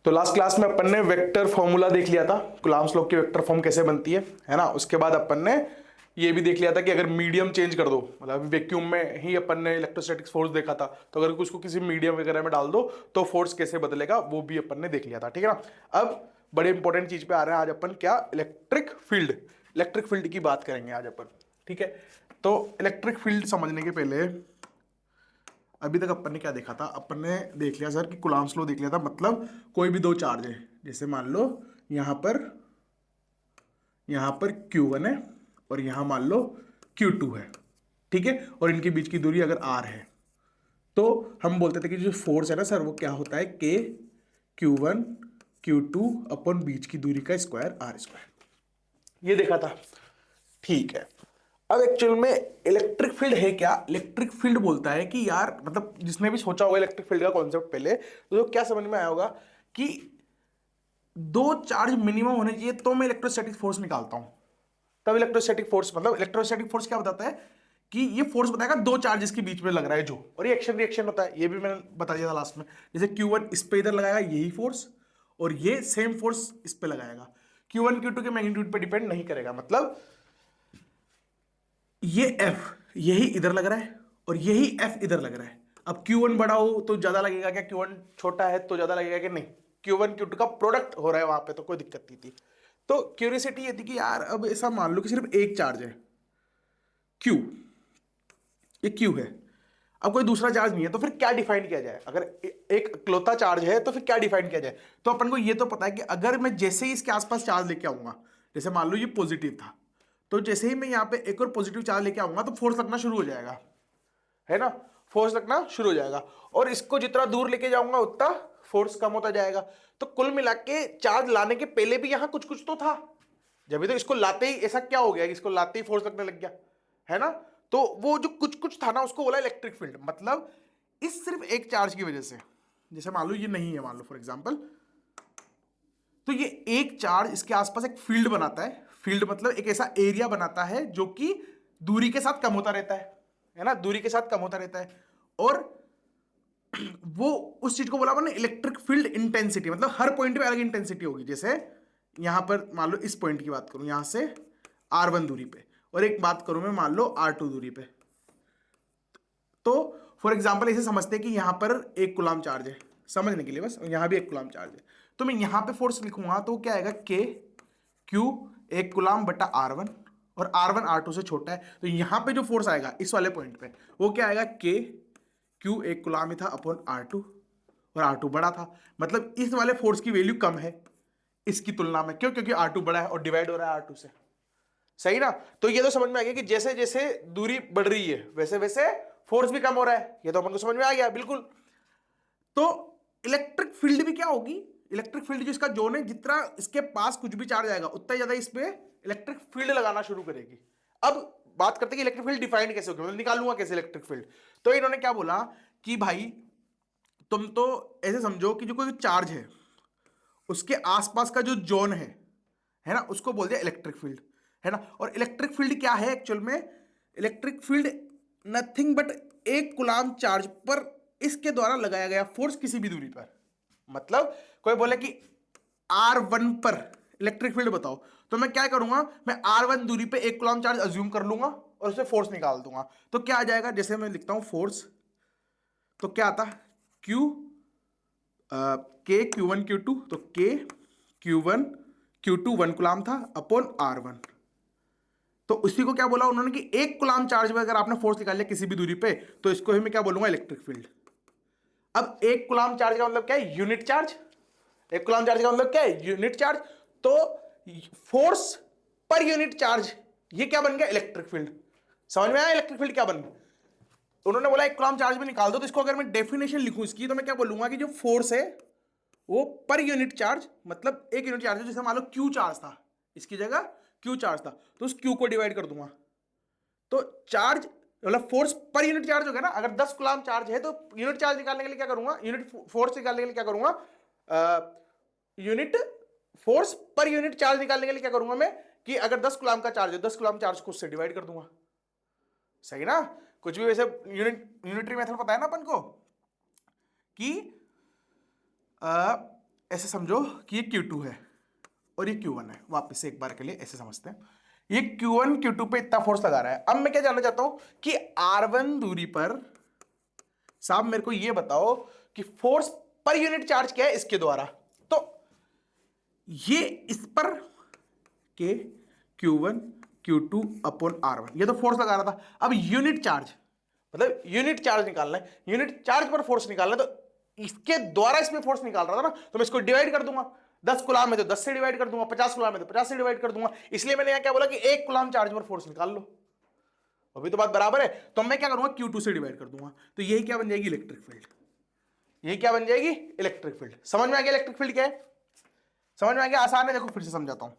तो last class में अपन ने वेक्टर फॉर्मूला देख लिया था, कूलम्ब्स लॉ की वेक्टर फॉर्म कैसे बनती है ना। उसके बाद अपन ने ये भी देख लिया था कि अगर मीडियम चेंज कर दो, मतलब वैक्यूम में ही अपन ने इलेक्ट्रोस्टैटिक फोर्स देखा था, तो अगर उसको किसी मीडियम वगैरह में डाल दो तो फोर्स कैसे बदलेगा वो भी अपन ने देख लिया था, ठीक है ना। अब बड़े इंपॉर्टेंट चीज पे आ रहे हैं आज अपन, क्या, इलेक्ट्रिक फील्ड। इलेक्ट्रिक फील्ड की बात करेंगे आज अपन, ठीक है। तो इलेक्ट्रिक फील्ड समझने के पहले अभी तक अपन ने क्या देखा था, अपन ने देख लिया सर कि कूलम्ब्स लॉ देख लिया था, मतलब कोई भी दो चार्ज है, जैसे मान लो यहां पर Q1 है और यहां मान लो Q2 है, ठीक है, और इनके बीच की दूरी अगर R है, तो हम बोलते थे कि जो फोर्स है ना सर वो क्या होता है, K Q1 Q2 अपन बीच की दूरी का स्क्वायर R स्क्वायर। ये देखा था, ठीक है। अब एक्चुअल में इलेक्ट्रिक फील्ड है क्या, इलेक्ट्रिक फील्ड बोलता है कि यार, मतलब जिसने भी सोचा होगा इलेक्ट्रिक फील्ड का कॉन्सेप्ट पहले, तो क्या समझ में आया होगा कि दो चार्ज मिनिमम होने चाहिए तो मैं इलेक्ट्रोस्टैटिक फोर्स निकालता हूं। तब इलेक्ट्रोस्टैटिक फोर्स, मतलब इलेक्ट्रोस्टैटिक फोर्स क्या बताता है कि ये फोर्स बताएगा दो चार्जेस के बीच में लग रहा है जो, और ये एक्शन रिएक्शन होता है, ये भी मैंने बता दिया था लास्ट में। जैसे Q1 इस पे इधर लगाएगा यही फोर्स, और ये सेम फोर्स इस पे लगाएगा, Q1 Q2 के मैग्नीट्यूड पे डिपेंड नहीं करेगा। मतलब ये F यही इधर लग रहा है और यही F इधर लग रहा है। अब Q1 बड़ा हो तो ज्यादा लगेगा क्या, Q1 छोटा है तो ज्यादा लगेगा कि नहीं, Q1 Q2 का प्रोडक्ट हो रहा है वहां पे, तो कोई दिक्कत नहीं थी। तो क्यूरियोसिटी ये थी कि यार अब ऐसा मान लो कि सिर्फ एक चार्ज है Q, ये Q है, अब कोई दूसरा चार्ज नहीं है, तो फिर क्या डिफाइन किया जाए। अगर एक इकलौता चार्ज है तो फिर क्या डिफाइन किया जाए। तो अपन को ये तो पता है कि अगर मैं जैसे ही इसके आसपास चार्ज लेके आऊंगा, जैसे मान लो ये पॉजिटिव था, तो जैसे ही मैं यहाँ पे एक और पॉजिटिव चार्ज लेके आऊंगा तो फोर्स लगना शुरू हो जाएगा, है ना, फोर्स लगना शुरू हो जाएगा। और इसको जितना दूर लेके जाऊंगा उतना फोर्स कम होता जाएगा। तो कुल मिला के चार्ज लाने के पहले भी यहां कुछ कुछ तो था, जब भी तो इसको लाते ही ऐसा क्या हो गया कि इसको लाते ही फोर्स लगने लग गया, है ना। तो वो जो कुछ कुछ था ना उसको बोला इलेक्ट्रिक फील्ड। मतलब इस सिर्फ एक चार्ज की वजह से, जैसे मान लो ये नहीं है, मान लो फॉर एग्जांपल, तो ये एक चार्ज इसके आसपास एक फील्ड बनाता है। फील्ड मतलब एक ऐसा एरिया बनाता है जो कि दूरी के साथ कम होता रहता है ना, दूरी के साथ कम होता रहता है। और वो उस चीज को बोला मैंने इलेक्ट्रिक फील्ड इंटेंसिटी, मतलब हर पॉइंट पे अलग इंटेंसिटी होगी। जैसे यहां पर मान लो इस पॉइंट की बात करूं, यहां से R1 दूरी पे, और एक बात करूं मैं मान लो R2 दूरी पे, तो फॉर एग्जांपल ऐसे समझते हैं कि यहां पर एक कूलम्ब चार्ज है, समझने के लिए बस, यहां भी एक कूलम्ब चार्ज है, तो मैं यहां पे फोर्स लिखूंगा तो क्या आएगा, K Q एक कूलम्ब बटा R1, और R1 R2 से छोटा है, तो यहां पे जो फोर्स आएगा इस वाले पॉइंट पे वो क्या आएगा, K Q एक कूलम्ब ही था अपॉन R2, और R2 बड़ा था, मतलब इस वाले फोर्स की वैल्यू कम है इसकी तुलना में। क्यों, क्योंकि R2 बड़ा है और डिवाइड हो रहा है R2 से, सही ना। तो ये तो समझ में आ गया कि जैसे जैसे दूरी बढ़ रही है वैसे वैसे फोर्स भी कम हो रहा है, ये तो अपन को समझ में आ गया बिल्कुल। तो इलेक्ट्रिक फील्ड भी क्या होगी, इलेक्ट्रिक फील्ड जो इसका जोन है, जितना इसके पास कुछ भी चार्ज आएगा उतना ज्यादा इस पे इलेक्ट्रिक फील्ड लगाना शुरू करेगी। अब बात करते हैं कि इलेक्ट्रिक फील्ड डिफाइन कैसे होगी, मतलब निकालूंगा कैसे इलेक्ट्रिक फील्ड। तो इन्होंने क्या बोला कि भाई तुम तो ऐसे समझो कि जो कोई चार्ज है उसके आसपास का जो जोन है ना, उसको बोल दिया इलेक्ट्रिक फील्ड, है ना। और इलेक्ट्रिक फील्ड क्या है एक्चुअल में, इलेक्ट्रिक फील्ड नथिंग बट एक कूलम्ब चार्ज पर इसके द्वारा लगाया गया फोर्स किसी भी दूरी पर। मतलब कोई बोले कि R1 पर इलेक्ट्रिक फील्ड बताओ, तो मैं क्या करूंगा, मैं R1 दूरी पे एक कूलम्ब चार्ज अज्यूम कर लूंगा और उसे फोर्स निकाल दूंगा। तो क्या आ जाएगा, जैसे मैं लिखता हूं फोर्स, तो क्या आता, Q K Q1 Q2, तो K Q1 Q2 1 कूलम्ब था अपॉन R1। तो उसी को क्या बोला उन्होंने कि एक कूलम्ब चार्ज में अगर आपने फोर्स निकाल लिया किसी भी दूरी पे, तो इसको ही मैं क्या बोलूंगा, इलेक्ट्रिक फील्ड। अब एक कूलम्ब चार्ज का मतलब क्या है, यूनिट चार्ज। एक कूलम्ब चार्ज का मतलब क्या है, यूनिट चार्ज। तो फोर्स पर यूनिट चार्ज, ये क्या बन गया, इलेक्ट्रिक फील्ड। समझ में आया इलेक्ट्रिक फील्ड क्या बन गया। उन्होंने बोला एक कूलम्ब चार्ज में निकाल दो, तो इसको अगर मैं डेफिनेशन लिखूं इसकी, तो मैं क्या बोलूंगा कि जो फोर्स है वो पर यूनिट चार्ज, मतलब एक यूनिट चार्ज है, जैसे मान लो Q चार्ज था, इसकी जगह Q चार्ज था, तो उस Q को डिवाइड कर दूंगा, तो चार्ज मतलब फोर्स पर यूनिट चार्ज हो गया ना। अगर 10 कूलम्ब चार्ज है तो यूनिट चार्ज निकालने के लिए क्या करूंगा, यूनिट फोर्स निकालने के लिए क्या करूंगा, unit force per unit charge निकालने के लिए क्या करूंगा मैं, कि अगर 10 कूलम्ब का चार्ज है, 10 कूलम्ब चार्ज को उससे डिवाइड कर दूंगा, सही ना। कुछ भी वैसे यूनिटरी मेथड पता है ना अपन को कि ऐसे समझो कि ये Q2 है और ये Q1 है। वापस से एक बार के लिए ऐसे समझते हैं, ये Q1 Q2 पे इतना फोर्स लगा रहा है। अब मैं क्या जानना चाहता हूं कि R1 दूरी पर साहब मेरे को ये बताओ कि फोर्स पर यूनिट चार्ज क्या है इसके द्वारा। तो ये इस पर के Q1 Q2 अपॉन R1, ये तो फोर्स लगा रहा था। अब यूनिट चार्ज मतलब यूनिट चार्ज निकालना है, यूनिट चार्ज पर फोर्स निकालना है, तो इसके द्वारा इसमें फोर्स निकाल रहा था ना, तो मैं इसको डिवाइड कर दूंगा। 10 गुलाम है तो 10 से डिवाइड कर दूंगा, 50 गुलाम है तो 50 से डिवाइड कर दूंगा। इसलिए मैंने यहां क्या बोला कि 1 गुलाम चार्ज पर फोर्स निकाल लो। अभी तो बात बराबर है, तो मैं क्या करूंगा Q2 से डिवाइड कर दूंगा, तो यही क्या बन जाएगी इलेक्ट्रिक फील्ड। यही क्या बन जाएगी इलेक्ट्रिक फील्ड। समझ में आ गया इलेक्ट्रिक फील्ड क्या है? समझ में आ गया? आसान है, देखो फिर से समझाता हूं।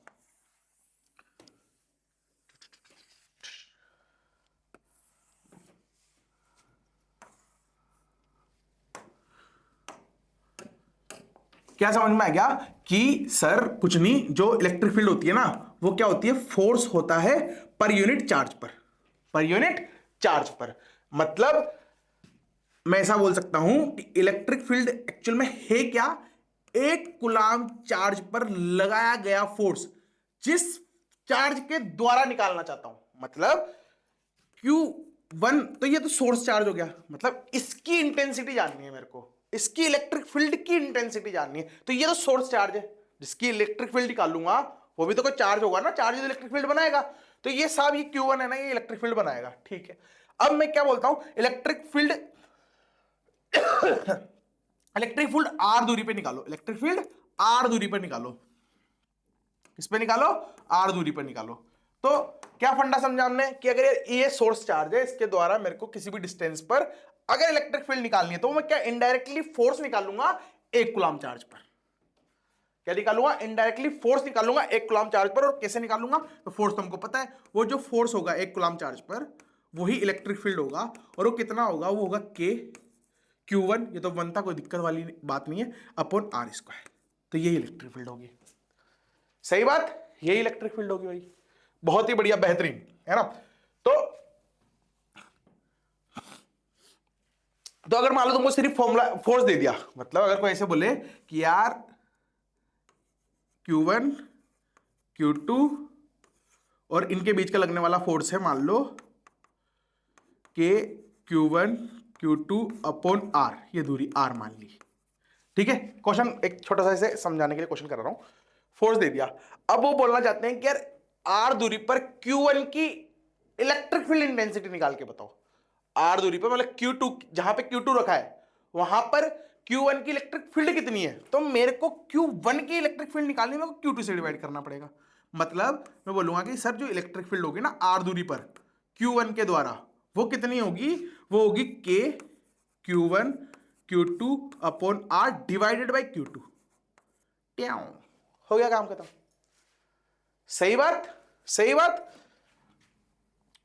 क्या समझ में आ गया कि सर कुछ नहीं, जो इलेक्ट्रिक फील्ड होती है ना वो क्या होती है, फोर्स होता है पर यूनिट चार्ज पर, पर यूनिट चार्ज पर। मतलब मैं ऐसा बोल सकता हूं कि इलेक्ट्रिक फील्ड एक्चुअल में है क्या, एक कूलाम चार्ज पर लगाया गया फोर्स जिस चार्ज के द्वारा निकालना चाहता हूं। मतलब Q1 तो ये तो सोर्स चार्ज हो गया, मतलब इसकी इंटेंसिटी जाननी है मेरे को, इसकी इलेक्ट्रिक फील्ड की इंटेंसिटी जाननी है। तो ये तो सोर्स चार्ज है, जिसकी इलेक्ट्रिक फील्ड निकालूंगा वो भी तो कोई चार्ज होगा ना, चार्ज तो इलेक्ट्रिक फील्ड बनाएगा। तो ये साहब ये Q1 है ना, ये इलेक्ट्रिक फील्ड बनाएगा। ठीक है, अब मैं क्या बोलता हूं, electric field electric field R दूरी पे निकालो, इलेक्ट्रिक फील्ड आर दूरी पर निकालो। किस पे निकालो? आर दूरी पर निकालो। तो क्या फंडा समझा हमने कि अगर ये सोर्स चार्ज है, इसके द्वारा मेरे को किसी भी डिस्टेंस पर अगर इलेक्ट्रिक फील्ड निकालनी है तो मैं क्या इनडायरेक्टली फोर्स निकालूंगा 1 कूलम चार्ज पर। क्या निकालूंगा? इनडायरेक्टली फोर्स निकालूंगा 1 कूलम चार्ज पर। और कैसे निकालूंगा? तो फोर्स तो हमको पता है, वो जो फोर्स होगा 1 कूलम चार्ज पर वही इलेक्ट्रिक फील्ड होगा। और वो कितना होगा? वो होगा K Q1, ये तो 1 था, कोई दिक्कत वाली बात नहीं है, अपॉन R स्क्वायर। तो यही इलेक्ट्रिक फील्ड होगी। सही बात, यही इलेक्ट्रिक फील्ड होगी भाई। बहुत ही बढ़िया, बेहतरीन, है ना। तो अगर मान लो तुमको सिर्फ फॉर्मूला फोर्स दे दिया, मतलब अगर कोई ऐसे बोले कि यार Q1 Q2 और इनके बीच का लगने वाला फोर्स है मान लो कि Q1 Q2 अपॉन R, ये दूरी R मान ली। ठीक है, क्वेश्चन एक छोटा सा इसे समझाने के लिए क्वेश्चन कर रहा हूं। फोर्स दे दिया, अब वो बोलना चाहते हैं कि यार R दूरी पर Q1 की इलेक्ट्रिक फील्ड इंटेंसिटी निकाल के बताओ। R दूरी पर मतलब Q2, जहां पे Q2 रखा है वहां पर Q1 की इलेक्ट्रिक फील्ड कितनी है, तो मेरे को Q1 की इलेक्ट्रिक फील्ड निकालनी है, मेरे को Q2 से डिवाइड करना पड़ेगा। मतलब मैं बोलूंगा कि सर जो इलेक्ट्रिक फील्ड होगी ना R दूरी पर Q1 के द्वारा, वो कितनी होगी? वो होगी K Q1 Q2 upon R divided by Q2। हो गया काम खत्म। सही बात, सही बात।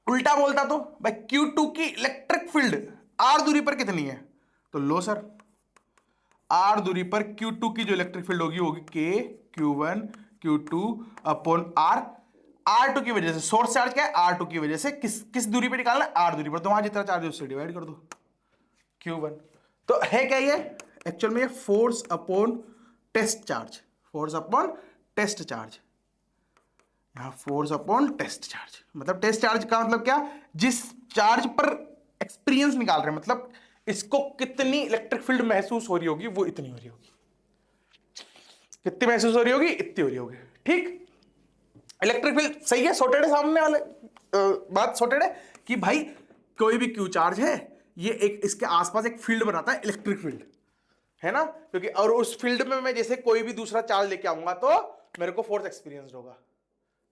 उल्टा बोलता तो भाई Q2 की इलेक्ट्रिक फील्ड R दूरी पर कितनी है, तो लो सर R दूरी पर Q2 की जो इलेक्ट्रिक फील्ड होगी होगी K Q1 Q2 upon R2 की वजह से, सोर्स चार्ज क्या है? R2 की वजह से। किस दूरी पे निकालना है? R दूरी पर। तो वहां जितना चार्ज है उससे डिवाइड कर दो Q1। तो है क्या ये? एक्चुअल में ये force upon test charge, force upon test charge, यहां फोर्स अपॉन टेस्ट चार्ज। मतलब टेस्ट चार्ज का मतलब क्या? जिस चार्ज पर एक्सपीरियंस निकाल रहे हैं, मतलब इसको कितनी इलेक्ट्रिक फील्ड महसूस हो रही होगी, वो इतनी हो रही होगी। कितनी महसूस हो रही होगी? इतनी हो रही होगी। ठीक, इलेक्ट्रिक फील्ड सही है, सॉर्टेड है। सामने वाले बात सॉर्टेड है कि भाई कोई भी क्यू चार्ज है, ये एक इसके आसपास एक फील्ड बनाता है, इलेक्ट्रिक फील्ड, है ना, क्योंकि और उस फील्ड में मैं जैसे कोई भी दूसरा चार्ज लेके आऊंगा तो मेरे को फोर्स एक्सपीरियंस होगा।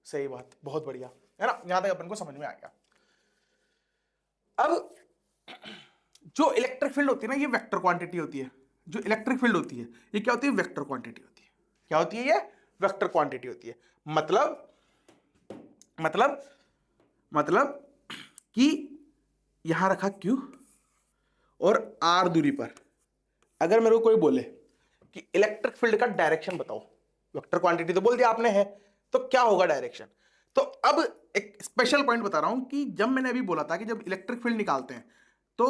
सही बात, बहुत बढ़िया, है ना। यहां तक अपन को समझ में आ गया। अब जो इलेक्ट्रिक फील्ड होती है ना, ये वेक्टर क्वांटिटी होती है। जो इलेक्ट्रिक फील्ड होती है ये क्या होती है? वेक्टर क्वांटिटी होती है। क्या होती है ये? वेक्टर क्वांटिटी होती है। मतलब मतलब मतलब कि यहां रखा Q और R दूरी पर अगर मेरे को कोई बोले कि इलेक्ट्रिक फील्ड का डायरेक्शन बताओ, वेक्टर क्वांटिटी तो बोल दिया आपने है, तो क्या होगा डायरेक्शन? तो अब एक स्पेशल पॉइंट बता रहा हूं कि जब मैंने अभी बोला था कि जब इलेक्ट्रिक फील्ड निकालते हैं तो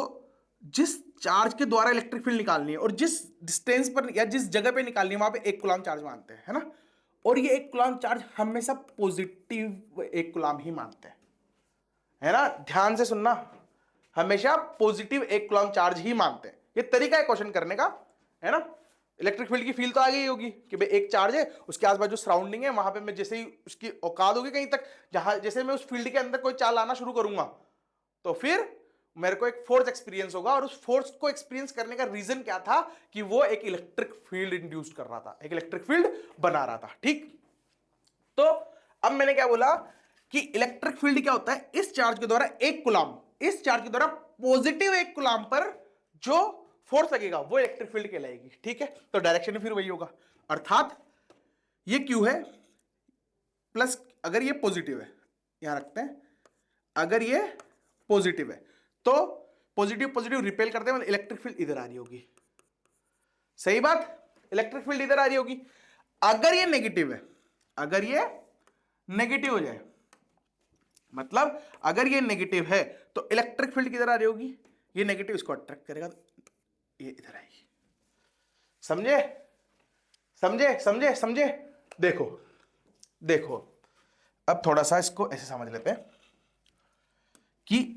जिस चार्ज के द्वारा इलेक्ट्रिक फील्ड निकालनी है और जिस डिस्टेंस पर या जिस जगह पे निकालनी है वहां पे 1 कूलम्ब चार्ज मानते हैं, है ना। और ये 1 कूलम्ब चार्ज हमेशा पॉजिटिव 1 कूलम्ब ही मानते हैं, है ना। ध्यान से सुनना, हमेशा पॉजिटिव 1 कूलम्ब चार्ज ही मानते हैं। ये तरीका है क्वेश्चन करने का, है ना। इलेक्ट्रिक फील्ड की फील तो आ गई होगी कि भाई एक चार्ज है, उसके आसपास जो सराउंडिंग है वहां पे मैं जैसे ही उसकी औकात होगी कहीं तक, जहां जैसे मैं उस फील्ड के अंदर कोई चाल आना शुरू करूंगा तो फिर मेरे को एक फोर्स एक्सपीरियंस होगा, और उस फोर्स को एक्सपीरियंस करने का रीजन क्या था कि वो एक इलेक्ट्रिक फील्ड इंड्यूस कर रहा था, एक इलेक्ट्रिक फील्ड बना रहा था, ठीक। तो अब मैंने क्या बोला कि इलेक्ट्रिक फील्ड क्या होता है, इस चार्ज के द्वारा 1 कूलम्ब, इस चार्ज के द्वारा पॉजिटिव 1 कूलम्ब पर जो फोर्स लगेगा वो इलेक्ट्रिक फील्ड कहलाएगी, ठीक है। तो डायरेक्शन फिर वही होगा, अर्थात ये क्यू है प्लस, अगर ये पॉजिटिव है, यहां रखते हैं, अगर ये पॉजिटिव है तो पॉजिटिव पॉजिटिव रिपेल करते हैं, मतलब इलेक्ट्रिक फील्ड इधर आ रही होगी, सही बात, इलेक्ट्रिक फील्ड इधर आ रही होगी। अगर ये नेगेटिव है, अगर ये नेगेटिव हो जाए, मतलब अगर ये नेगेटिव है तो इलेक्ट्रिक फील्ड किधर आ रही होगी, ये नेगेटिव इसको अट्रैक्ट करेगा तो ये इधर आएगी, समझे समझे समझे समझे। देखो देखो, अब थोड़ा सा इसको ऐसे समझ लेते हैं कि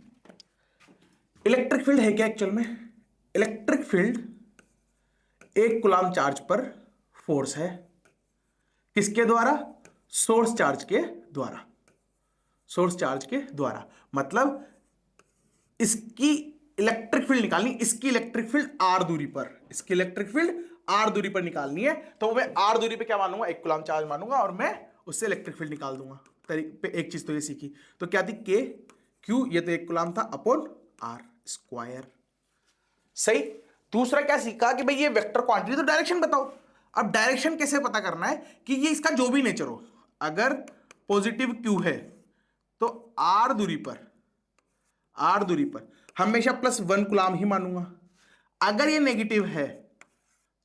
इलेक्ट्रिक फील्ड है क्या एक्चुअल में। इलेक्ट्रिक फील्ड 1 कूलम्ब चार्ज पर फोर्स है, किसके द्वारा, सोर्स चार्ज के द्वारा, सोर्स चार्ज के द्वारा, मतलब इसकी इलेक्ट्रिक फील्ड निकालनी, इसकी इलेक्ट्रिक फील्ड आर दूरी पर, इसकी इलेक्ट्रिक फील्ड आर दूरी पर निकालनी है, तो मैं आर दूरी पे क्या मानूंगा, 1 कूलम्ब चार्ज मानूंगा और मैं उससे इलेक्ट्रिक फील्ड निकाल दूंगा। एक चीज तो ये सीखी, तो क्या थी, के क्यू, ये तो 1 कूलम्ब था अपॉन आर स्क्वायर, सही। दूसरा क्या सीखा कि भाई ये वेक्टर क्वांटिटी, तो डायरेक्शन बताओ। अब डायरेक्शन कैसे पता करना है कि ये इसका जो भी नेचर हो, अगर पॉजिटिव क्यू है तो आर दूरी पर, आर दूरी पर हमेशा +1 कूलम्ब ही मानूंगा, अगर ये नेगेटिव है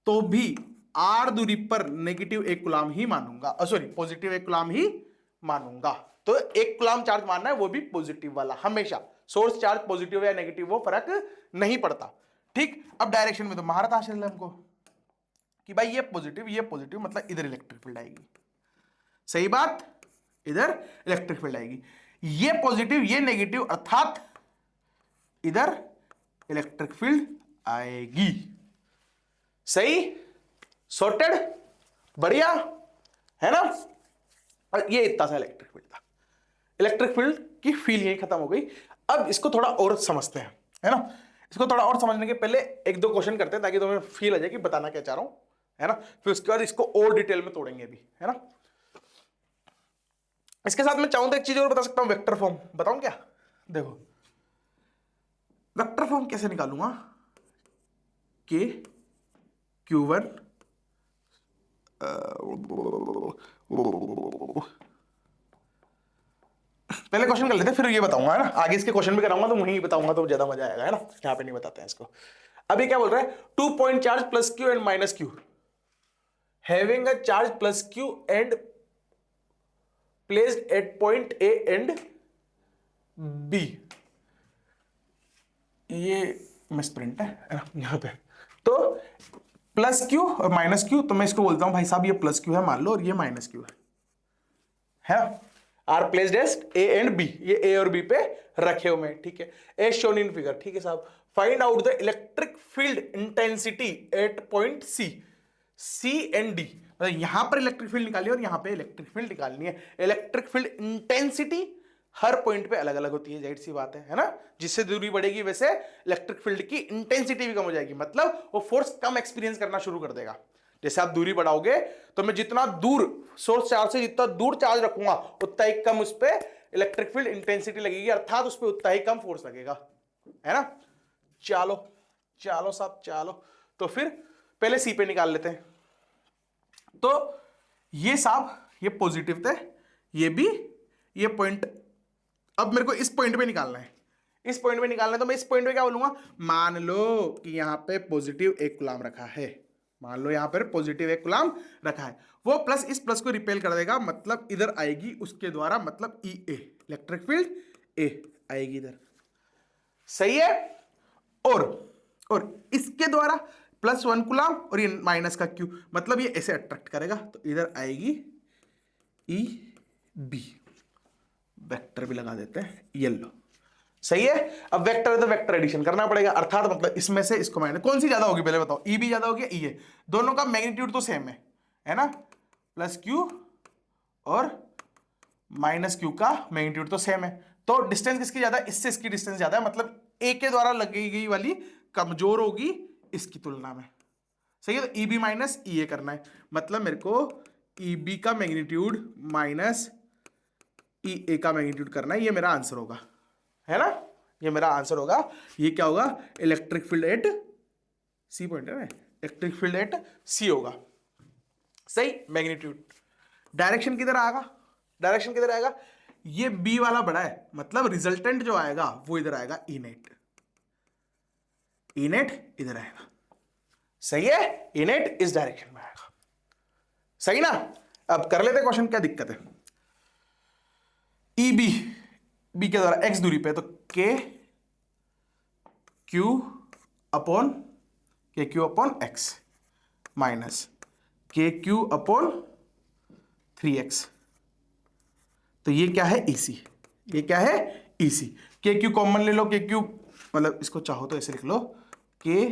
तो भी आर दूरी पर नेगेटिव 1 कूलम्ब ही मानूंगा, सॉरी पॉजिटिव 1 कूलम्ब ही मानूंगा। तो 1 कूलम्ब चार्ज मानना है, वो भी पॉजिटिव वाला, हमेशा सोर्स चार्ज पॉजिटिव या नेगेटिव वो फर्क नहीं पड़ता, ठीक। अब डायरेक्शन में तो महारत हासिल है हमको कि भाई ये पॉजिटिव मतलब इधर इलेक्ट्रिक फील्ड आएगी, सही बात, इधर इलेक्ट्रिक फील्ड आएगी, ये पॉजिटिव ये नेगेटिव, अर्थात इधर इलेक्ट्रिक फील्ड आएगी, सही, सॉर्टेड, बढ़िया, है ना। और ये इतना सा इलेक्ट्रिक फील्ड था, इलेक्ट्रिक फील्ड की फील यही खत्म हो गई। अब इसको थोड़ा और समझते हैं, है ना। इसको थोड़ा और समझने के पहले 1-2 क्वेश्चन करते हैं ताकि तुम्हें फील आ जाए कि बताना क्या चाह रहा हूं, है ना। फिर उसके बाद इसको और डिटेल में तोड़ेंगे भी, है ना। इसके साथ मैं चाहूं तो एक चीज और बता सकता हूं, वेक्टर फॉर्म बताऊं क्या। देखो वेक्टर फॉर्म कैसे निकालूंगा, के Q1 पहले क्वेश्चन कर लेते हैं फिर ये बताऊंगा, है ना। आगे इसके क्वेश्चन भी कराऊंगा तो वहीं बताऊंगा तो ज्यादा मजा आएगा, है ना। यहां पे नहीं बताते हैं इसको। अभी क्या बोल रहा है, 2 point charge plus Q and minus Q having a charge plus Q and placed at point A and B. ये मिसप्रिंट है ना यहां पे, तो प्लस क्यू और माइनस क्यू, तो मैं इसको बोलता हूं भाई साहब ये प्लस क्यू है मान लो और ये माइनस क्यू है ना। Are placed at A and B, ये ए और बी पे रखे हुए हैं, ठीक है, एज शोन इन फिगर, ठीक है साहब। Find out the electric field intensity at point C, C and D, मतलब यहां पर इलेक्ट्रिक फील्ड निकालनी है और यहां पे इलेक्ट्रिक फील्ड निकालनी है। इलेक्ट्रिक फील्ड इंटेंसिटी हर पॉइंट पे अलग अलग होती है, जाहिर सी बात है ना। जिससे दूरी बढ़ेगी वैसे इलेक्ट्रिक फील्ड की इंटेंसिटी भी कम हो जाएगी, मतलब वो फोर्स कम एक्सपीरियंस करना शुरू कर देगा। जैसे आप दूरी बढ़ाओगे तो मैं जितना दूर सोर्स चार्ज से जितना दूर चार्ज रखूंगा उतना ही कम उस पर इलेक्ट्रिक फील्ड इंटेंसिटी लगेगी, अर्थात उस पर उतना ही कम फोर्स लगेगा, है ना। चलो चलो साहब चलो, तो फिर पहले सी पे निकाल लेते हैं। तो ये साहब ये पॉजिटिव थे, ये भी, ये पॉइंट, अब मेरे को इस पॉइंट पे निकालना है, इस पॉइंट पे निकालना है, तो मैं इस पॉइंट पे क्या बोलूंगा, मान लो कि यहां पे पॉजिटिव 1 कूलम्ब रखा है, मान लो यहां पर पॉजिटिव 1 कूलम्ब रखा है, वो प्लस इस प्लस को रिपेल कर देगा, मतलब इधर आएगी उसके द्वारा, मतलब ई ए इलेक्ट्रिक फील्ड ए आएगी इधर, सही है। और और इसके द्वारा +1 कूलम और ये माइनस का Q, मतलब ये ऐसे अट्रैक्ट करेगा, तो इधर आएगी ई बी। वेक्टर भी लगा देते हैं येलो, सही है। अब वेक्टर है तो वेक्टर एडिशन करना पड़ेगा, अर्थात मतलब इसमें से इसको माइनस, कौन सी ज्यादा होगी पहले बताओ, ई बी ज्यादा होगी ई ए? दोनों का मैग्नीट्यूड तो सेम है ना, +Q और -Q का मैग्नीट्यूड तो सेम है, तो डिस्टेंस किसकी ज्यादा है, इससे इसकी डिस्टेंस ज्यादा है, मतलब ए के द्वारा लगाई गई वाली कमजोर होगी इसकी तुलना में, सही है। तो ई बी माइनस ई ए करना है, मतलब मेरे को ई बी का मैग्नीट्यूड माइनस ई ए का मैग्नीट्यूड करना है, ये मेरा आंसर होगा, है ना, ये मेरा आंसर होगा। ये क्या होगा, electric field at C point है ना, इलेक्ट्रिक फील्ड एट सी होगा, सही। मैग्नीट्यूड, डायरेक्शन किधर आएगा, डायरेक्शन किधर आएगा, ये बी वाला बड़ा है, मतलब रिजल्टेंट जो आएगा वो इधर आएगा, ई नेट, ई नेट इधर आएगा, सही है, ई नेट इस डायरेक्शन में आएगा, सही ना। अब कर लेते क्वेश्चन, क्या दिक्कत है। ई बी, बी के द्वारा एक्स दूरी पे, तो के क्यू अपॉन एक्स माइनस के क्यू अपॉन 3x, तो ये क्या है, EC, ये क्या है, EC। के क्यू कॉमन ले लो, के क्यू मतलब इसको चाहो तो ऐसे लिख लो, के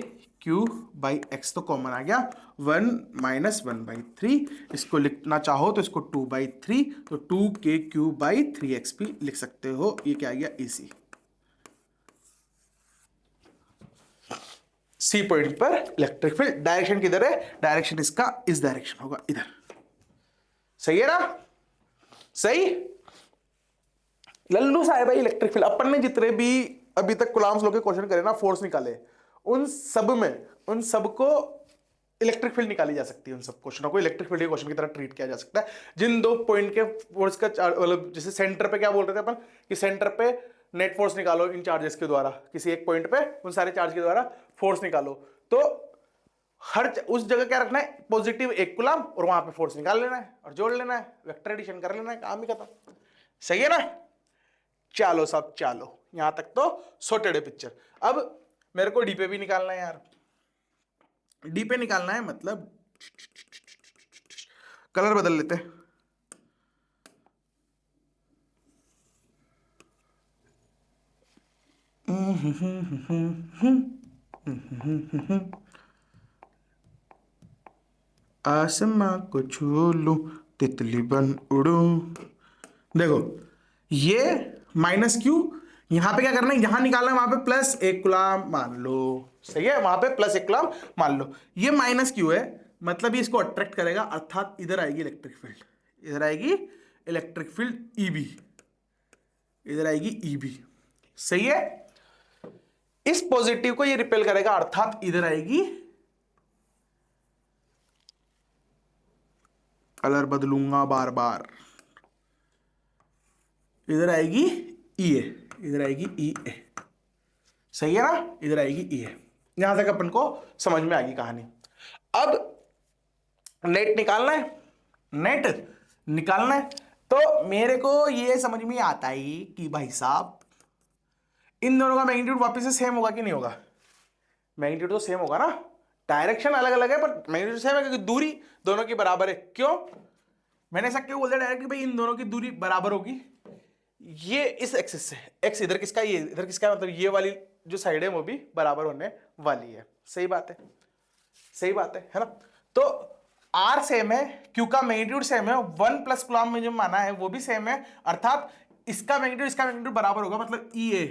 क्यू बाई एक्स तो कॉमन आ गया, 1 माइनस 1/3, इसको लिखना चाहो तो इसको 2/3, तो 2KQ/3x भी लिख सकते हो, ये क्या आ गया, EC। सी पॉइंट पर इलेक्ट्रिक फील्ड, डायरेक्शन किधर है, डायरेक्शन इसका इस डायरेक्शन होगा, इधर, सही है ना, सही। लल्लू साहब भाई, इलेक्ट्रिक फील्ड अपन ने जितने भी अभी तक कूलम्ब्स लॉ के क्वेश्चन करे ना, फोर्स निकाले, उन सबको इलेक्ट्रिक फील्ड निकाली जा सकती है, उन सब क्वेश्चनों को इलेक्ट्रिक फील्ड के क्वेश्चन की तरह ट्रीट किया जा सकता है। जिन दो पॉइंट के फोर्स का मतलब जैसे सेंटर पे क्या बोल रहे थे अपन कि सेंटर पे नेट फोर्स निकालो इन चार्जेस के द्वारा, किसी एक पॉइंट पे उन सारे चार्ज के द्वारा फोर्स निकालो, तो हर उस जगह क्या रखना है, पॉजिटिव 1 कूलम, और वहां पे फोर्स निकाल लेना है और जोड़ लेना है, वेक्टर एडिशन कर लेना है, काम ही खत्म, सही है ना। चलो सब, चलो यहां तक तो सॉर्टेड है पिक्चर। अब मेरे को डी पे भी निकालना है यार, डी पे निकालना है, मतलब कलर बदल लेते हैं, आसमां को छू लूं, तितली बन उड़ूं। देखो ये -Q, यहां पे क्या करना है, यहां निकालना है, वहां पे +1 कूलम मान लो, सही है, वहां पे +1 कूलम मान लो, ये -Q है, मतलब ये इसको अट्रैक्ट करेगा, अर्थात इधर आएगी इलेक्ट्रिक फील्ड, इधर आएगी इलेक्ट्रिक फील्ड EB, इधर आएगी EB, सही है। इस पॉजिटिव को ये रिपेल करेगा, अर्थात इधर आएगी, कलर बदलूंगा बार बार, इधर आएगी EA, इधर आएगी EA, सही है ना, इधर आएगी EA। यहां तक अपन को समझ में आ गई कहानी। अब नेट निकालना है, नेट निकालना है, तो मेरे को ये समझ में आता ही कि भाई साहब इन दोनों का मैग्नीट्यूड वापस से सेम होगा कि नहीं होगा, मैग्नीट्यूड तो सेम होगा ना, डायरेक्शन अलग अलग है पर मैग्नीट्यूड सेम है, क्योंकि दूरी दोनों की बराबर है। क्यों मैंने ऐसा क्यों बोल दिया डायरेक्ट कि भाई इन दोनों की दूरी बराबर होगी, ये इस एक्सिस से, एक्स इधर किसका, ये इधर किसका, मतलब ये वाली जो साइड है वो भी बराबर होने वाली है, सही बात है, सही बात है ना। तो आर सेम है, क्यू का मैग्नीट्यूड सेम है, 1 प्लस कूलम में जो माना है वो भी सेम है, अर्थात इसका मैग्नीट्यूड बराबर होगा, मतलब EA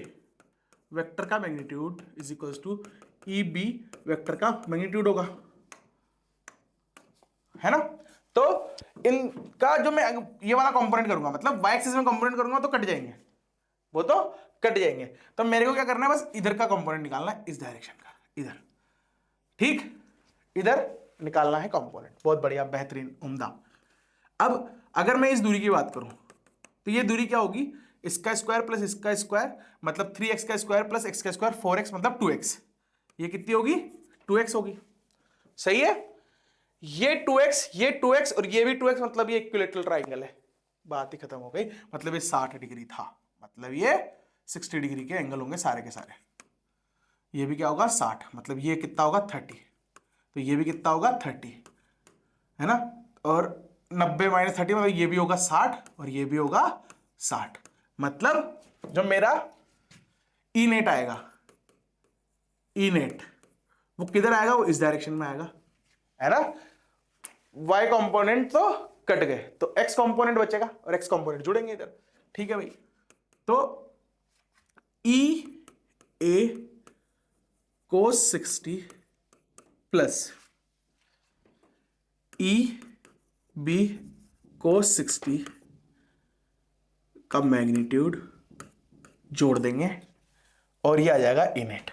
वेक्टर का magnitude is equals to EB vector का मैग्नीट्यूड होगा, है ना। तो इनका जो मैं ये वाला कंपोनेंट करूंगा, मतलब y एक्सिस में कंपोनेंट करूंगा तो कट जाएंगे, वो तो कट जाएंगे, तो मेरे को क्या करना है, बस इधर का कंपोनेंट निकालना है, इस डायरेक्शन का, इधर, ठीक, इधर निकालना है कंपोनेंट, बहुत बढ़िया, बेहतरीन, उम्दा। अब अगर मैं इस दूरी की बात करूं तो ये दूरी क्या होगी, इसका स्क्वायर प्लस इसका स्क्वायर, मतलब 3x का स्क्वायर प्लस x का स्क्वायर 4x, मतलब 2x, ये कितनी होगी, 2x होगी, सही है। ये 2x और ये भी 2x, मतलब ये इक्विलैटरल ट्राइंगल है, बात ही खत्म हो गई, मतलब ये 60 डिग्री था, मतलब ये 60 डिग्री के एंगल होंगे सारे के सारे, ये भी क्या होगा 60, मतलब ये कितना होगा 30, तो ये भी कितना होगा 30, है ना। और 90 माइनस 30 मतलब ये भी होगा 60 और ये भी होगा 60, मतलब जो मेरा ई नेट आएगा, ई नेट वो किधर आएगा, वो इस डायरेक्शन में आएगा, है ना। y कंपोनेंट तो कट गए, तो x कंपोनेंट बचेगा और x कंपोनेंट जुड़ेंगे इधर, ठीक है भाई। तो E A cos 60 plus E B cos 60 का मैग्नीट्यूड जोड़ देंगे और ये आ जाएगा ई नेट।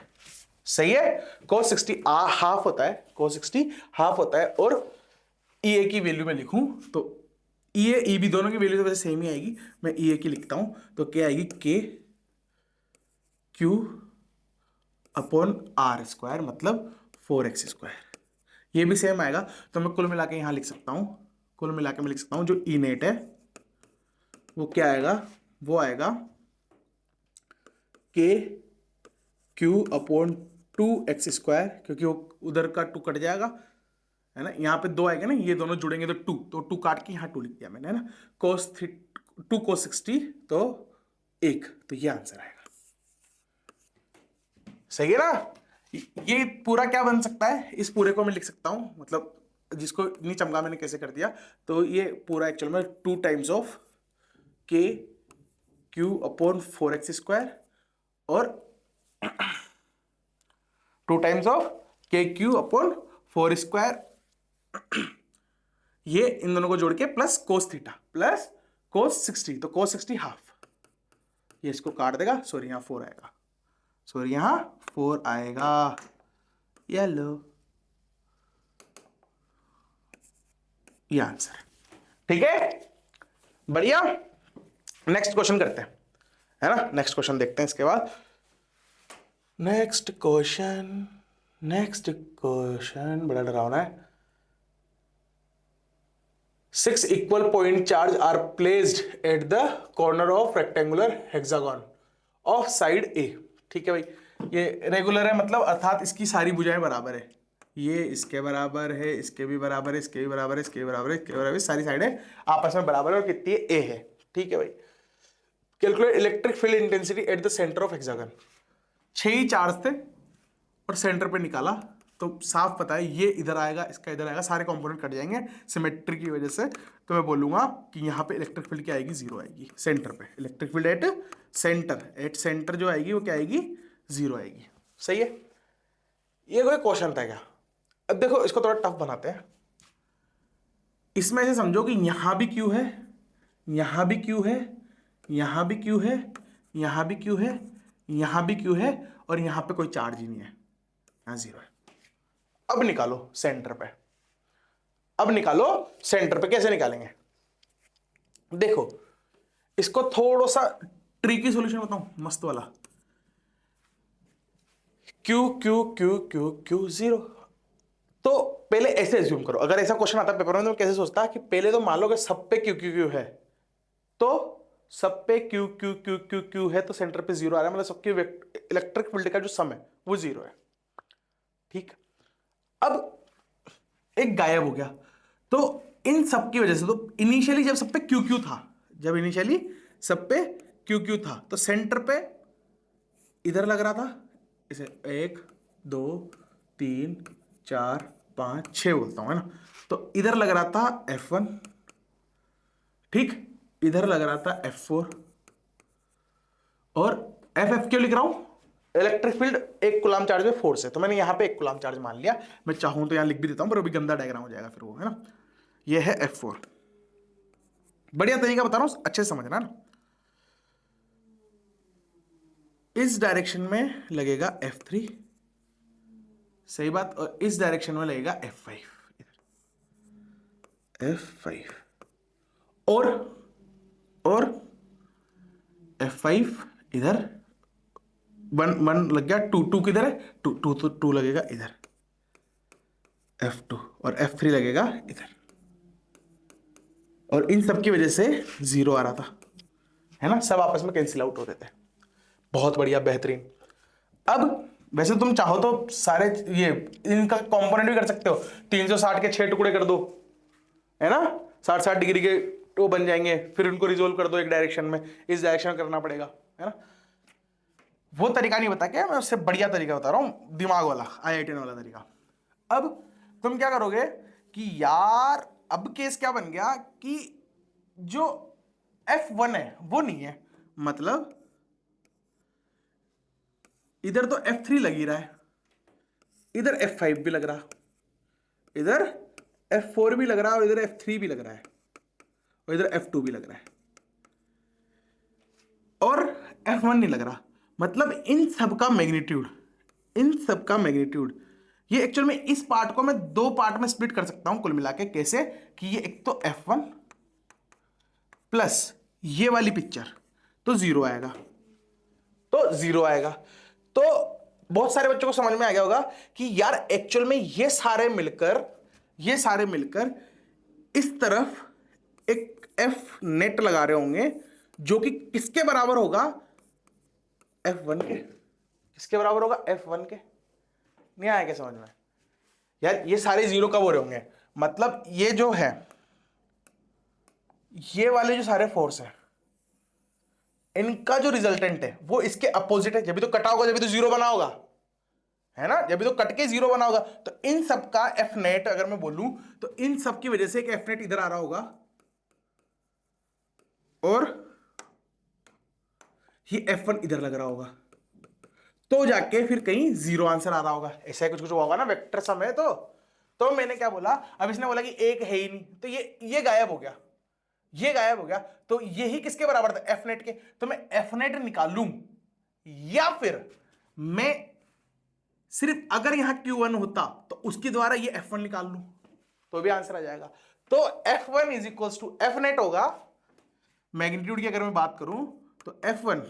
सही है। cos 60 हाफ होता है, cos 60 हाफ होता है, और ई ए की वैल्यू में लिखूं तो ई ए ई बी दोनों की वैल्यू तो वैसे सेम ही आएगी, मैं ई ए की लिखता हूं तो क्या आएगी, के क्यू अपॉन आर स्क्वायर, मतलब 4x स्क्वायर, ये भी सेम आएगा। तो मैं कुल मिला के यहां लिख सकता हूं, कुल मिला के मैं लिख सकता हूं जो ई नेट है वो क्या आएगा, वो आएगा के क्यू अपॉन 2x स्क्वायर, क्योंकि वो उधर का 2 कट जाएगा, है ना। यहाँ पे 2 आएगा ना, ये दोनों जुड़ेंगे तो 2, तो 2 काट के यहाँ 2 लिख दिया मैंने, है ना। टू cos 60 तो 1, तो ये आंसर आएगा। सही है ना। ये पूरा क्या बन सकता है, इस पूरे को मैं लिख सकता हूं, मतलब जिसको इतनी चमका मैंने कैसे कर दिया, तो ये पूरा एक्चुअल में 2 टाइम्स ऑफ के क्यू अपॉन 4x स्क्वायर और 2 टाइम्स ऑफ के क्यू अपॉन 4 स्क्वायर, ये इन दोनों को जोड़ के plus cos theta plus cos 60, तो कोस 60 हाफ, ये इसको काट देगा, सॉरी यहां 4 आएगा, सॉरी यहां 4 आएगा, ये लो, ये आंसर, ठीक है, बढ़िया। नेक्स्ट क्वेश्चन करते हैं, है ना। नेक्स्ट क्वेश्चन देखते हैं इसके बाद। नेक्स्ट क्वेश्चन बड़ा डरावना है। 6 equal point charge are placed at the corner of rectangular hexagon of side A। ठीक है भाई, ये रेगुलर है, मतलब अर्थात इसकी सारी भुजाएं बराबर है, ये इसके बराबर है, इसके भी बराबर है, इसके भी बराबर है, इसके भी बराबर है, इसके बराबर है, सारी साइडें आपस में बराबर है, और कितनी है, ए है। ठीक है भाई। Calculate electric field intensity at the centre of hexagon. 6 he charge थे और सेंटर पे निकाला, तो साफ पता है ये इधर आएगा, इसका इधर आएगा, सारे कंपोनेंट कट जाएंगे सिमेट्री की वजह से, तो मैं बोलूंगा कि यहाँ पे इलेक्ट्रिक फील्ड क्या आएगी, 0 आएगी सेंटर पे। इलेक्ट्रिक फील्ड एट सेंटर जो आएगी वो क्या आएगी, 0 आएगी। सही है। ये कोई क्वेश्चन था क्या। अब देखो इसको थोड़ा टफ बनाते हैं। इसमें से समझो कि यहां भी क्यू है, यहां भी क्यू है, यहां भी क्यू है, यहां भी क्यू है, यहां भी क्यू है, और यहां पे कोई चार्ज ही नहीं है, यहां 0 है। अब निकालो सेंटर पे, अब निकालो सेंटर पे, कैसे निकालेंगे देखो, इसको थोड़ा सा ट्रिकी सॉल्यूशन बताऊं, मस्त वाला। Q Q Q Q Q 0, तो पहले ऐसे एज्यूम करो, अगर ऐसा क्वेश्चन आता है पेपर में तो कैसे सोचता कि पहले तो मान लो कि सब पे क्यू क्यू क्यू है, तो सब पे Q Q Q Q Q है, तो सेंटर पे 0 आ रहा है, मतलब सबके इलेक्ट्रिक फील्ड का जो सम है वो 0 है। ठीक, अब एक गायब हो गया, तो इन सब की वजह से, तो इनिशियली जब सब पे क्यू क्यू था, जब इनिशियली सब पे क्यू क्यू था, तो सेंटर पे इधर लग रहा था, इसे 1 2 3 4 5 6 बोलता हूं, है ना। तो इधर लग रहा था F1, ठीक, इधर लग रहा था F4, और FF क्यों लिख रहा हूं, इलेक्ट्रिक फील्ड 1 कूलम चार्ज में फोर्स है, तो मैंने यहां पे 1 कूलम चार्ज मान लिया। मैं चाहूं तो यहां लिख भी देता हूं, पर अभी गंदा डायग्राम हो जाएगा फिर वो, है ना। ये है F4, बढ़िया तरीका बता रहा हूं, अच्छे से समझना ना। इस डायरेक्शन में लगेगा F3, सही बात, और इस डायरेक्शन में लगेगा F5, F5, और F5 इधर 1 लग गया, 2 किधर है, 2 लगेगा इधर, F2, और F3 लगेगा इधर, और इन सब की वजह से 0 आ रहा था, है ना, सब आपस में कैंसिल आउट होते थे। बहुत बढ़िया, बेहतरीन। अब वैसे तुम चाहो तो सारे ये इनका कंपोनेंट भी कर सकते हो, 360 के 6 टुकड़े कर दो, है ना, 60-60 डिग्री के वो बन जाएंगे, फिर उनको रिजोल्व कर दो एक डायरेक्शन में, इस डायरेक्शन में करना पड़ेगा, है ना। वो तरीका नहीं बता के मैं उससे बढ़िया तरीका बता रहा हूं, दिमाग वाला IITN वाला तरीका। अब तुम क्या करोगे कि यार अब केस क्या बन गया कि जो F1 है वो नहीं है, मतलब इधर तो F3 लग ही रहा है, इधर F5 भी लग रहा, इधर F4 भी लग रहा है, और इधर F3 भी लग रहा है, और इधर F2 भी लग रहा है, और F1 नहीं लग रहा। मतलब इन सब का मैग्नीट्यूड, इन सब का मैग्नीट्यूड, ये एक्चुअल में इस पार्ट को मैं दो पार्ट में स्प्लिट कर सकता हूं कुल मिला के। कैसे कि ये एक तो F1 प्लस ये वाली पिक्चर, तो जीरो आएगा, तो जीरो आएगा। तो बहुत सारे बच्चों को समझ में आ गया होगा कि यार एक्चुअल में ये सारे मिलकर इस तरफ एक F नेट लगा रहे होंगे, जो कि किसके बराबर होगा, F1 के। किसके बराबर होगा, F1 के। नहीं आया क्या समझ में यार, ये सारे जीरो कब हो रहे होंगे, मतलब ये जो है, ये वाले जो सारे फोर्स है, इनका जो रिजल्टेंट है वो इसके अपोजिट है। जब भी तो कटा होगा, जब भी तो जीरो बना होगा, है ना, जब भी तो कट के जीरो बना होगा। तो इन सब का एफ नेट अगर मैं बोलूं, तो इन सब की वजह से एक एफ नेट इधर आ रहा होगा, और ये F1 इधर लग रहा होगा, तो जाके फिर कहीं जीरो आंसर आ रहा होगा। ऐसा कुछ कुछ होगा ना वेक्टर सम है। तो मैंने क्या बोला, अब इसने बोला कि एक है ही नहीं, तो ये गायब हो गया, ये गायब हो गया। तो यही किसके बराबर था, एफ नेट के। तो मैं एफ नेट निकाल लूं, या फिर मैं सिर्फ अगर यहां Q1 होता तो उसके द्वारा ये F1 निकाल लूं, तो भी आंसर आ जाएगा। तो F1 is equal to F net होगा। मैग्नीट्यूड की अगर मैं बात करूं तो F1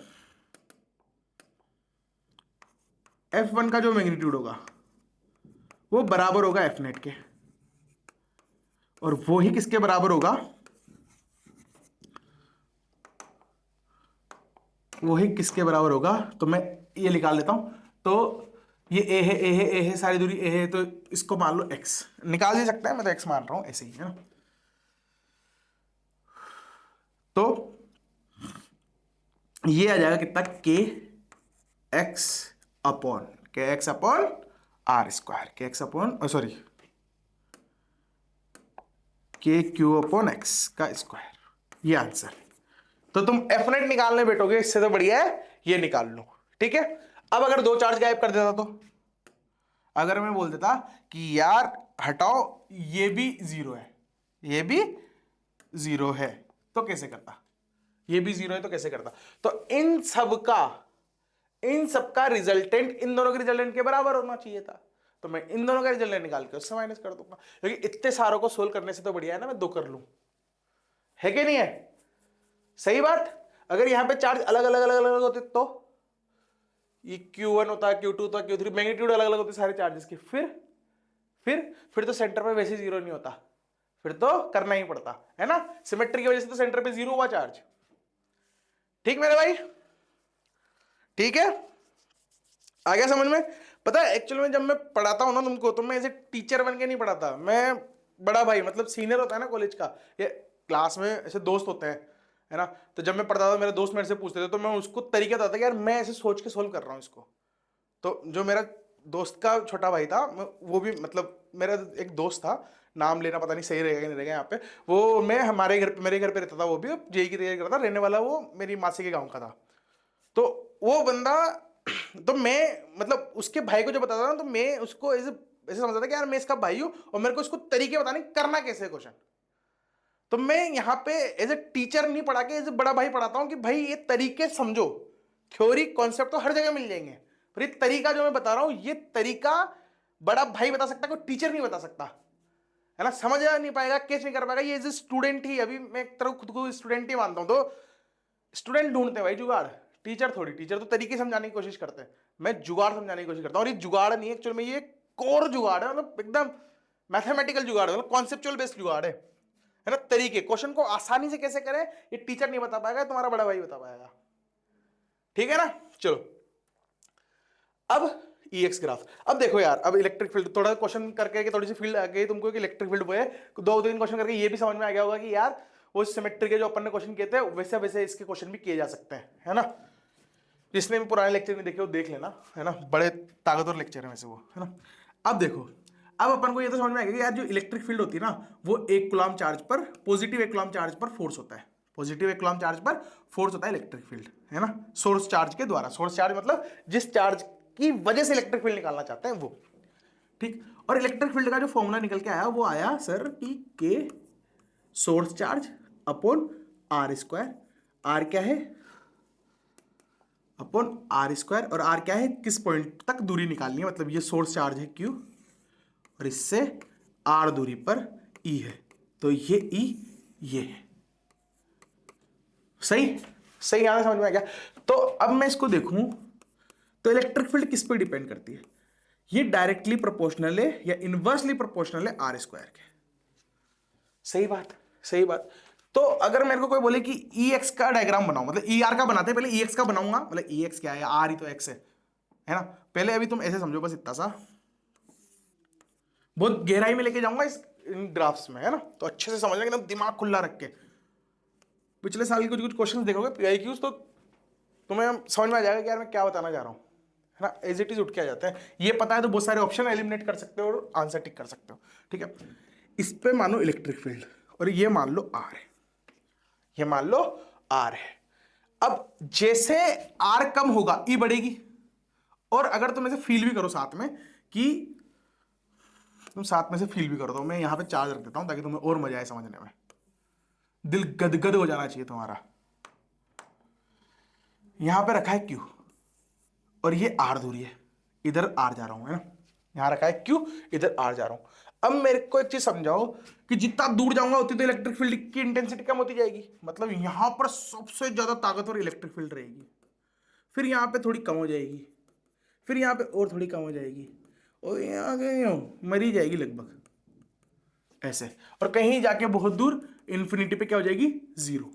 का जो मैग्नीट्यूड होगा वो बराबर होगा एफ नेट के, और वो ही किसके बराबर होगा, वो ही किसके बराबर होगा। तो मैं ये निकाल लेता हूं। तो ये ए है, ए है, ए है, सारी दूरी ए है, तो इसको मान लो x, निकाल दे सकता है, मैं तो x मान रहा हूं ऐसे ही, है ना। तो ये आ जाएगा कितना, के एक्स अपॉन आर स्क्वायर, के एक्स अपॉन सॉरी के क्यू अपॉन एक्स का स्क्वायर, ये आंसर। तो तुम एफ नेट निकालने बैठोगे, इससे तो बढ़िया है ये निकाल लो, ठीक है। अब अगर दो चार्ज गायब कर देता, तो अगर मैं बोल देता कि यार हटाओ ये भी जीरो है, ये भी जीरो है, तो कैसे करता, ये भी जीरो है तो कैसे करता। तो इन सब का रिजल्टेंट इन दोनों के रिजल्टेंट के बराबर होना चाहिए था। तो मैं इन दोनों का रिजल्टेंट निकाल के उससे माइनस कर दूंगा, क्योंकि इतने सारों को सोल्व करने से तो बढ़िया है ना मैं दो कर लूं, है कि नहीं है, सही बात। अगर यहां पे चार्ज अलग अलग अलग अलग होते तो ये Q1 होता, Q2 होता, Q3, मैग्नीट्यूड अलग अलग होते सारे चार्जेस की, फिर तो सेंटर पे वैसे जीरो नहीं होता, फिर तो करना ही पड़ता, है ना। सिमेट्री की वजह से तो सेंटर पे जीरो हुआ चार्ज, ठीक मेरे भाई, ठीक है, आ गया समझ में। पता है एक्चुअल में जब मैं पढ़ाता हूं ना तुमको, तो मैं ऐसे टीचर बन के नहीं पढ़ाता, मैं बड़ा भाई मतलब सीनियर होता है ना कॉलेज का, ये क्लास में ऐसे दोस्त होते हैं, है ना। तो जब मैं पढ़ता था, मेरे दोस्त मेरे से पूछते थे, तो मैं उसको तरीका बताता कि यार मैं ऐसे सोच के सोल्व कर रहा हूँ इसको। तो जो मेरा दोस्त का छोटा भाई था, वो भी मतलब मेरा एक दोस्त था, नाम लेना पता नहीं सही रहेगा कि नहीं रहेगा यहाँ पे, वो मैं हमारे घर मेरे घर पे रहता था, वो भी जेई की तैयारी करता, रहने वाला वो मेरी मासी के गाँव का था। तो वो बंदा तो मैं मतलब उसके भाई को जो बताता था, तो मैं उसको ऐसे ऐसे समझता था कि यार मैं इसका भाई हूं, और मेरे को इसको तरीके बताने करना कैसे क्वेश्चन। तो मैं यहाँ पे एज ए टीचर नहीं पढ़ा के एज ए बड़ा भाई पढ़ाता हूँ कि भाई ये तरीके समझो, थ्योरी कॉन्सेप्ट तो हर जगह मिल जाएंगे, पर ये तरीका जो मैं बता रहा हूं, ये तरीका बड़ा भाई बता सकता है, कोई टीचर नहीं बता सकता, है ना। समझ नहीं पाएगा, कैच नहीं कर पाएगा, ये एज ए स्टूडेंट ही, अभी मैं एक तरह खुद को स्टूडेंट ही मानता हूं, तो स्टूडेंट ढूंढते हैं भाई जुगाड़, टीचर थोड़ी, टीचर तो तरीके समझाने की कोशिश करते हैं, मैं जुगाड़ समझाने की कोशिश करता हूं। और ये जुगाड़ नहीं है एक्चुअल में, ये कोर जुगाड़ है, मतलब एकदम मैथमेटिकल जुगाड़ है, मतलब कॉन्सेप्चुअल बेस्ड जुगाड़ है ना। तरीके क्वेश्चन को आसानी से कैसे करें, ये टीचर नहीं बता पाएगा, तुम्हारा बड़ा भाई बता पाएगा, ठीक है ना। चलो अब ई एक्स ग्राफ। अब देखो यार, अब इलेक्ट्रिक फील्ड थोड़ा क्वेश्चन करके थोड़ी सी फील्ड आ गई तुमको कि इलेक्ट्रिक फील्ड वो है, 2-3 क्वेश्चन करके ये भी समझ में आ गया होगा कि यार वो सिमेट्री के जो अपन ने क्वेश्चन किए थे वैसे वैसे इसके क्वेश्चन भी किए जा सकते हैं, है ना। जिसने भी पुराने लेक्चर नहीं देखे वो देख लेना, है ना, बड़े ताकतवर लेक्चर है वैसे वो, है ना। अब देखो, अब अपन को ये तो समझ में आ गया कि यार जो इलेक्ट्रिक फील्ड होती है ना वो 1 कूलम्ब चार्ज पर, पॉजिटिव 1 कूलम्ब चार्ज पर फोर्स होता है, पॉजिटिव 1 कूलम्ब चार्ज पर फोर्स होता है इलेक्ट्रिक फील्ड, है ना, सोर्स चार्ज के द्वारा। सोर्स चार्ज मतलब जिस चार्ज की वजह से इलेक्ट्रिक फील्ड निकालना चाहते हैं वो, ठीक। और इलेक्ट्रिक फील्ड का जो फॉर्मूला निकल के आया वो आया सर कि K source charge upon R square, R क्या है अपॉन आर स्क्वायर, और आर क्या है, किस पॉइंट तक दूरी निकालनी है, मतलब ये सोर्स चार्ज है क्यू और इससे आर दूरी पर ई है, तो ये ई ये है। सही सही यहां समझ में आ गया। तो अब मैं इसको देखूं तो इलेक्ट्रिक फील्ड किस पे डिपेंड करती है, ये डायरेक्टली प्रोपोर्शनल है या इनवर्सली प्रोपोर्शनल है आर स्क्वायर के। सही बात, सही बात। तो अगर मेरे को कोई बोले कि ई एक्स का डायग्राम बनाओ, मतलब ई आर का बनाते हैं, पहले ई एक्स का बनाऊंगा, मतलब ई एक्स क्या है, आर ही तो एक्स है ना। पहले अभी तुम ऐसे समझो बस इतना सा, बहुत गहराई में लेके जाऊंगा इस इन ग्राफ्स में, है ना, तो अच्छे से समझना एकदम दिमाग खुला रख के। पिछले साल के कुछ कुछ क्वेश्चन देखोगे पीआईक्यूज, तो तुम्हें समझ में आ जाएगा कि यार मैं क्या बताना चाह रहा हूँ, है ना। एज इट इज उठ के आ जाते हैं, ये पता है तो बहुत सारे ऑप्शन एलिमिनेट कर सकते हो और आंसर टिक कर सकते हो, ठीक है। इस पे मानो इलेक्ट्रिक फील्ड और ये मान लो आर है, ये मान लो आर है। अब जैसे आर कम होगा ई बढ़ेगी, और अगर तुम ऐसे फील भी करो साथ में कि तुम साथ में से फील भी करो, तो मैं यहां पे चार्ज रख देता हूं ताकि तुम्हें और मजा आए समझने में, दिल गदगद हो जाना चाहिए तुम्हारा। यहां पे रखा है क्यू और ये आर दूरी है, इधर आर जा रहा हूं, है ना, यहां रखा है क्यू, इधर आर जा रहा हूं। अब मेरे को एक चीज समझाओ कि जितना दूर जाऊंगा उतनी तो इलेक्ट्रिक फील्ड की इंटेंसिटी कम होती जाएगी, मतलब यहां पर सबसे ज्यादा ताकतवर इलेक्ट्रिक फील्ड रहेगी, फिर यहां पे थोड़ी कम हो जाएगी, फिर यहां पे और थोड़ी कम हो जाएगी, और यहां गई मरी जाएगी लगभग ऐसे, और कहीं जाके बहुत दूर इंफिनिटी पे क्या हो जाएगी, जीरो।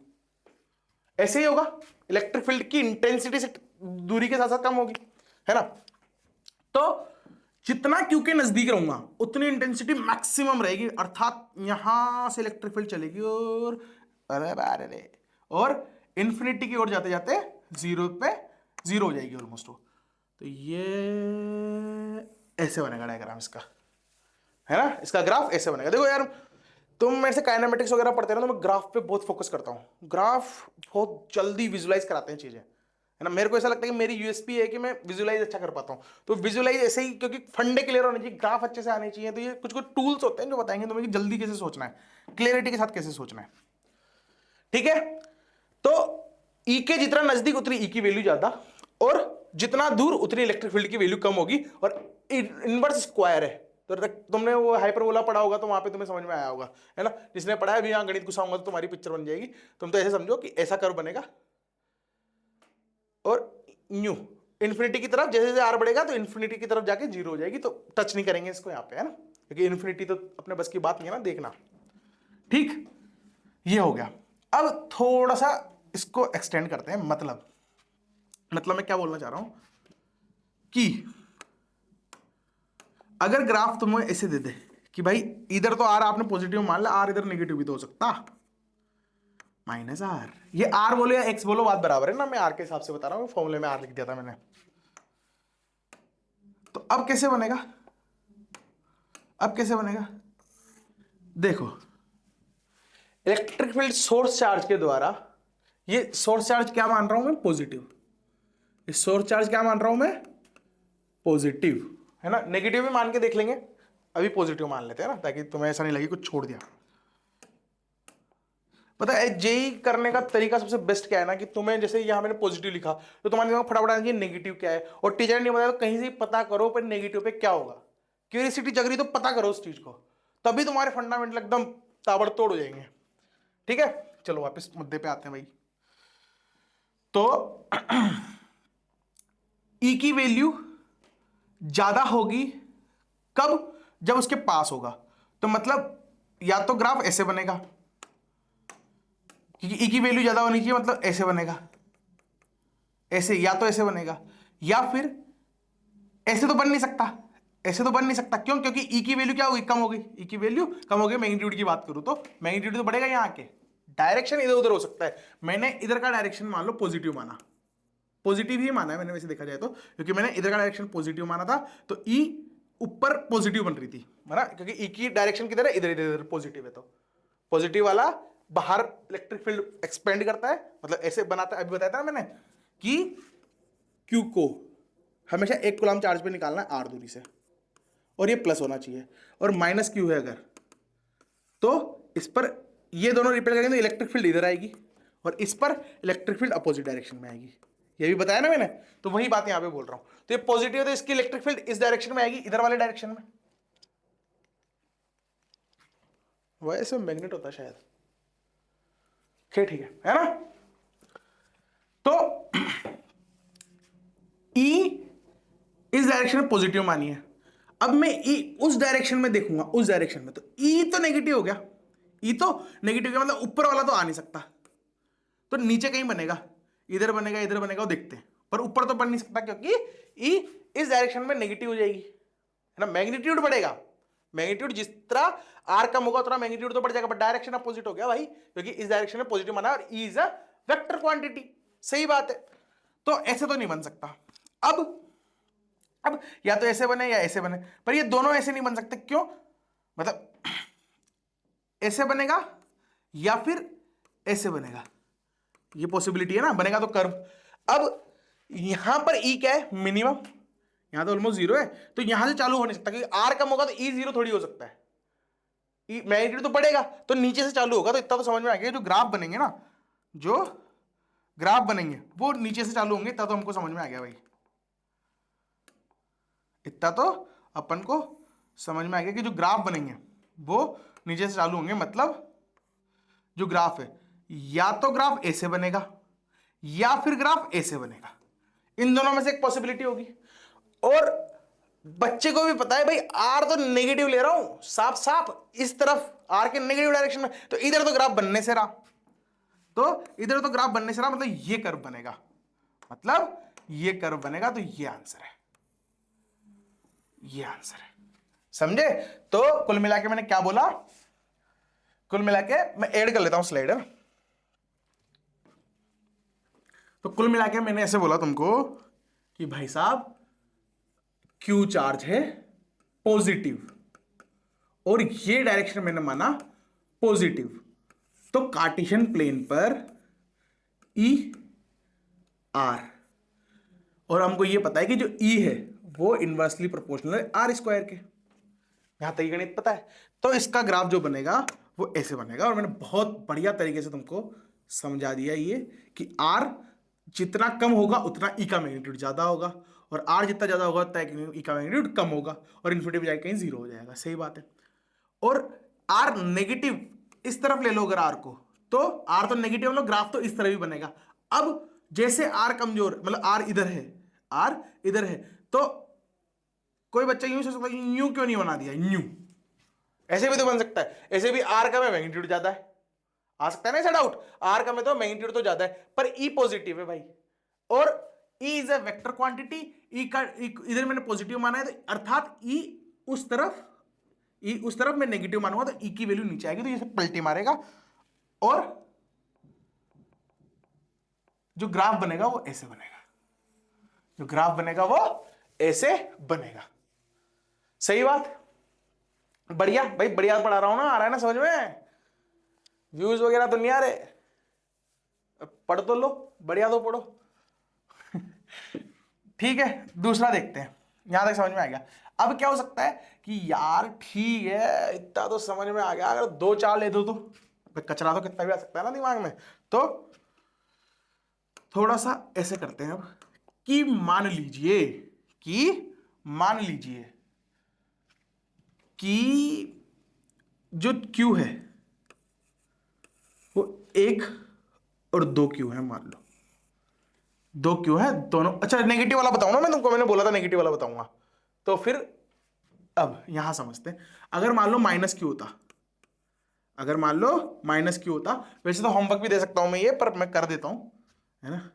ऐसे ही होगा, इलेक्ट्रिक फील्ड की इंटेंसिटी से दूरी के साथ साथ कम होगी, है ना। तो जितना क्यू के नजदीक रहूंगा उतनी इंटेंसिटी मैक्सिमम रहेगी, अर्थात यहां से इलेक्ट्रिक फील्ड चलेगी और अरे और इंफिनिटी की ओर जाते जाते जीरो पे जीरो हो जाएगी ऑलमोस्ट। तो ये ऐसे बनेगा डायग्राम इसका, है ना, इसका ग्राफ ऐसे बनेगा। देखो यार, तुम मेरे से काइनेमेटिक्स वगैरह पढ़ते हो ना, तो मैं ग्राफ पे बहुत फोकस करता हूँ, ग्राफ बहुत जल्दी विजुलाइज कराते हैं चीजें, है ना। मेरे को ऐसा लगता है कि मेरी यूएसपी है कि मैं विजुलाइज अच्छा कर पाता हूँ, तो विजुलाइज ऐसे ही, क्योंकि फंडे क्लियर होने चाहिए, ग्राफ अच्छे से आने चाहिए, तो ये कुछ कुछ टूल्स होते हैं जो बताएंगे तुम्हें कि जल्दी कैसे सोचना है, क्लियरिटी के साथ कैसे सोचना है, ठीक है। तो ई के जितना नजदीक उतनी ई की वैल्यू ज्यादा, और जितना दूर उतनी इलेक्ट्रिक फील्ड की वैल्यू कम होगी, और इनवर्स स्क्वायर है, तो तुमने वो हाइपरबोला पढ़ा होगा तो वहां पे तुम्हें समझ में आया होगा, है ना। जिसने पढ़ा है, अभी यहां गणित घुसाऊंगा तो तुम्हारी पिक्चर बन जाएगी। तुम तो ऐसे समझो कि ऐसा कर्व बनेगा और न्यू इन्फिनिटी की तरफ, जैसे जैसे आर बढ़ेगा तो इन्फिनिटी की तरफ जाके जीरो हो जाएगी, तो टच नहीं करेंगे इसको यहाँ पे, है ना, क्योंकि इन्फिनिटी तो अपने बस की बात नहीं है ना, देखना, ठीक। ये हो गया। अब थोड़ा सा इसको एक्सटेंड करते हैं, मतलब मैं क्या बोलना चाह रहा हूं कि अगर ग्राफ तुम्हें ऐसे दे दे कि भाई इधर तो आर आपने पॉजिटिव मान लिया, आर इधर नेगेटिव भी तो हो सकता, माइनस आर, ये आर बोलो या एक्स बोलो बात बराबर है ना, मैं आर के हिसाब से बता रहा हूं, फॉर्मूले में आर लिख दिया था मैंने। तो अब कैसे बनेगा, अब कैसे बनेगा, देखो इलेक्ट्रिक फील्ड सोर्स चार्ज के द्वारा, ये सोर्स चार्ज क्या मान रहा हूं मैं, पॉजिटिव, इस सोर्स चार्ज क्या मान रहा हूं मैं, पॉजिटिव, है ना। नेगेटिव भी मान के देख लेंगे, अभी पॉजिटिव मान लेते हैं ना, ताकि तुम्हें ऐसा नहीं लगे कुछ छोड़ दिया। पता है जेई करने का तरीका सबसे बेस्ट क्या है ना, कि तुम्हें जैसे यहां मैंने पॉजिटिव लिखा तो तुम्हारे दिमाग में फटाफट आना चाहिए नेगेटिव क्या है, और टीचर ने बताया तो कहीं से पता करो पर नेगेटिव पे क्या होगा, क्यूरियोसिटी जग रही तो पता करो उस चीज को, तभी तुम्हारे फंडामेंटल एकदम ताबड़तोड़ हो जाएंगे, ठीक है। चलो वापस मुद्दे पे आते हैं भाई। तो ई की वैल्यू ज्यादा होगी कब, जब उसके पास होगा, तो मतलब या तो ग्राफ ऐसे बनेगा, क्योंकि ई की वैल्यू ज्यादा होनी चाहिए, मतलब ऐसे बनेगा, ऐसे, या तो ऐसे बनेगा, या फिर ऐसे तो बन नहीं सकता, ऐसे तो बन नहीं सकता। क्यों? क्योंकि ई की वैल्यू क्या होगी? कम हो गई। ई की वैल्यू कम हो गई। मैग्नीट्यूड की बात करूं तो मैग्नीट्यूड तो बढ़ेगा यहाँ के, डायरेक्शन इधर उधर हो सकता है। मैंने इधर का डायरेक्शन मान लो पॉजिटिव माना, पॉजिटिव ही माना है मैंने वैसे देखा जाए तो, क्योंकि मैंने इधर का डायरेक्शन पॉजिटिव माना था, तो ई ऊपर पॉजिटिव बन रही थी, है ना, क्योंकि ई की डायरेक्शन किधर है? इधर इधर इधर पॉजिटिव है, तो पॉजिटिव वाला बाहर इलेक्ट्रिक फील्ड एक्सपेंड करता है, मतलब ऐसे बनाता है। अभी बताया था ना मैंने कि क्यू को हमेशा 1 कूलम चार्ज पे निकालना है आर दूरी से, और ये प्लस होना चाहिए, और माइनस क्यू है अगर, तो इस पर ये दोनों रिपेल करेंगे तो इलेक्ट्रिक फील्ड इधर आएगी, और इस पर इलेक्ट्रिक फील्ड अपोजिट डायरेक्शन में आएगी। ये भी बताया ना मैंने, तो वही बात यहां पे बोल रहा हूं। तो ये पॉजिटिव है तो इसकी इलेक्ट्रिक फील्ड इस डायरेक्शन में आएगी, इधर वाले डायरेक्शन में। वैसे मैग्नेट होता शायद, ठीक है ना। तो ई इस डायरेक्शन में पॉजिटिव मानिए, अब मैं ई उस डायरेक्शन में देखूंगा, उस डायरेक्शन में, तो ई तो नेगेटिव हो गया। ई तो नेगेटिव का मतलब ऊपर वाला तो आ नहीं सकता, तो नीचे कहीं बनेगा, इधर बनेगा, इधर बनेगा, वो देखते हैं, पर ऊपर तो बन नहीं सकता क्योंकि ई इस डायरेक्शन में नेगेटिव हो जाएगी, है ना। मैग्नीट्यूड बढ़ेगा, मैग्नीट्यूड जिस तरह आर कम होगा उतना मैग्नीट्यूड तो बढ़ जाएगा, बट डायरेक्शन अपोजिट हो गया भाई, क्योंकि इस डायरेक्शन में पॉजिटिव बना और E is a vector quantity. सही बात है, तो ऐसे तो नहीं बन सकता। अब या तो ऐसे बने या ऐसे बने, पर ये दोनों ऐसे नहीं बन सकते। क्यों? मतलब ऐसे बनेगा या फिर ऐसे बनेगा, ये पॉसिबिलिटी है ना, बनेगा तो कर्व। अब यहां पर ई क्या है? मिनिमम, यहां तो ऑलमोस्ट जीरो है, तो यहां से चालू हो नहीं सकता, क्योंकि आर कम होगा तो ई जीरो थोड़ी हो सकता है। ई मैग्नीट्यूड तो बढ़ेगा तो नीचे से चालू होगा, तो इतना तो समझ में आ गया। जो ग्राफ बनेंगे ना, जो ग्राफ बनेंगे वो नीचे से चालू होंगे, इतना तो हमको समझ में आ गया भाई। इतना तो अपन को समझ में आ गया कि जो ग्राफ बनेंगे वो नीचे से चालू होंगे, मतलब जो ग्राफ है या तो ग्राफ ऐसे बनेगा या फिर ग्राफ ऐसे बनेगा, इन दोनों में से एक पॉसिबिलिटी होगी। और बच्चे को भी पता है भाई, आर तो नेगेटिव ले रहा हूं, साफ साफ इस तरफ आर के नेगेटिव डायरेक्शन में, तो इधर तो ग्राफ बनने से रहा, तो इधर तो ग्राफ बनने से रहा, मतलब ये कर्व बनेगा, मतलब ये कर्व बनेगा, तो ये आंसर है, ये आंसर है। समझे? तो कुल मिला के मैंने क्या बोला? कुल मिला के मैं ऐड कर लेता हूं स्लाइड, है। तो कुल मिला के मैंने ऐसे बोला तुमको कि भाई साहब क्यू चार्ज है पॉजिटिव, और ये डायरेक्शन मैंने माना पॉजिटिव, तो कार्टेशियन प्लेन पर ई आर, और हमको ये पता है कि जो ई है वो इनवर्सली प्रोपोर्शनल है आर स्क्वायर के, यहां तक गणित पता है। तो इसका ग्राफ जो बनेगा वो ऐसे बनेगा, और मैंने बहुत बढ़िया तरीके से तुमको समझा दिया ये कि आर जितना कम होगा उतना ई का मैग्नीट्यूड ज्यादा होगा, और आर जितना ज्यादा होगा उतना ई का मैग्नीट्यूड कम होगा, और इन्फिनिटी बजाय कहीं जीरो हो जाएगा। सही बात है। और आर नेगेटिव इस तरफ ले लो अगर आर को, तो आर तो नेगेटिव लो, ग्राफ तो इस तरह भी बनेगा। अब जैसे आर कमजोर, मतलब आर इधर है, आर इधर है, तो कोई बच्चा यूं सोच सकता है यूं क्यों नहीं बना दिया, यूं ऐसे भी तो बन सकता है। ऐसे भी आर का मैग्नीट्यूड ज्यादा है, आ सकता है ना ऐसा डाउट, आर का में तो मैग्नीट्यूड तो ज्यादा है, पर ई पॉजिटिव है भाई, और E is a vector quantity. E का इधर मैंने पॉजिटिव माना है, तो अर्थात ई उस तरफ, ई उस तरफ मैं नेगेटिव मानूंगा, तो ई की वैल्यू नीचे आएगी, तो ये पलटी मारेगा, और जो ग्राफ बनेगा वो ऐसे बनेगा, जो ग्राफ बनेगा वो ऐसे बनेगा। सही बात, बढ़िया भाई, बढ़िया पढ़ा रहा हूं ना, आ रहा है ना समझ में? व्यूज वगैरह तो नहीं आ रहे? पढ़ तो लो, बढ़िया तो पढ़ो। ठीक है, दूसरा देखते हैं, यहां तक समझ में आ गया। अब क्या हो सकता है कि यार ठीक है, इतना तो समझ में आ गया, अगर 2-4 ले दो तो कचरा तो कितना भी आ सकता है ना दिमाग में। तो थोड़ा सा ऐसे करते हैं अब, कि मान लीजिए कि जो Q है वो 1 और 2 Q है, मान लो 2 Q है दोनों। अच्छा नेगेटिव वाला बताऊं ना मैं तुमको, मैंने बोला था नेगेटिव वाला बताऊंगा, तो फिर अब यहां समझते हैं। अगर मान लो माइनस क्यू होता, अगर मान लो माइनस क्यू होता, वैसे तो होमवर्क भी दे सकता हूं मैं ये, पर मैं कर देता हूं, है ना।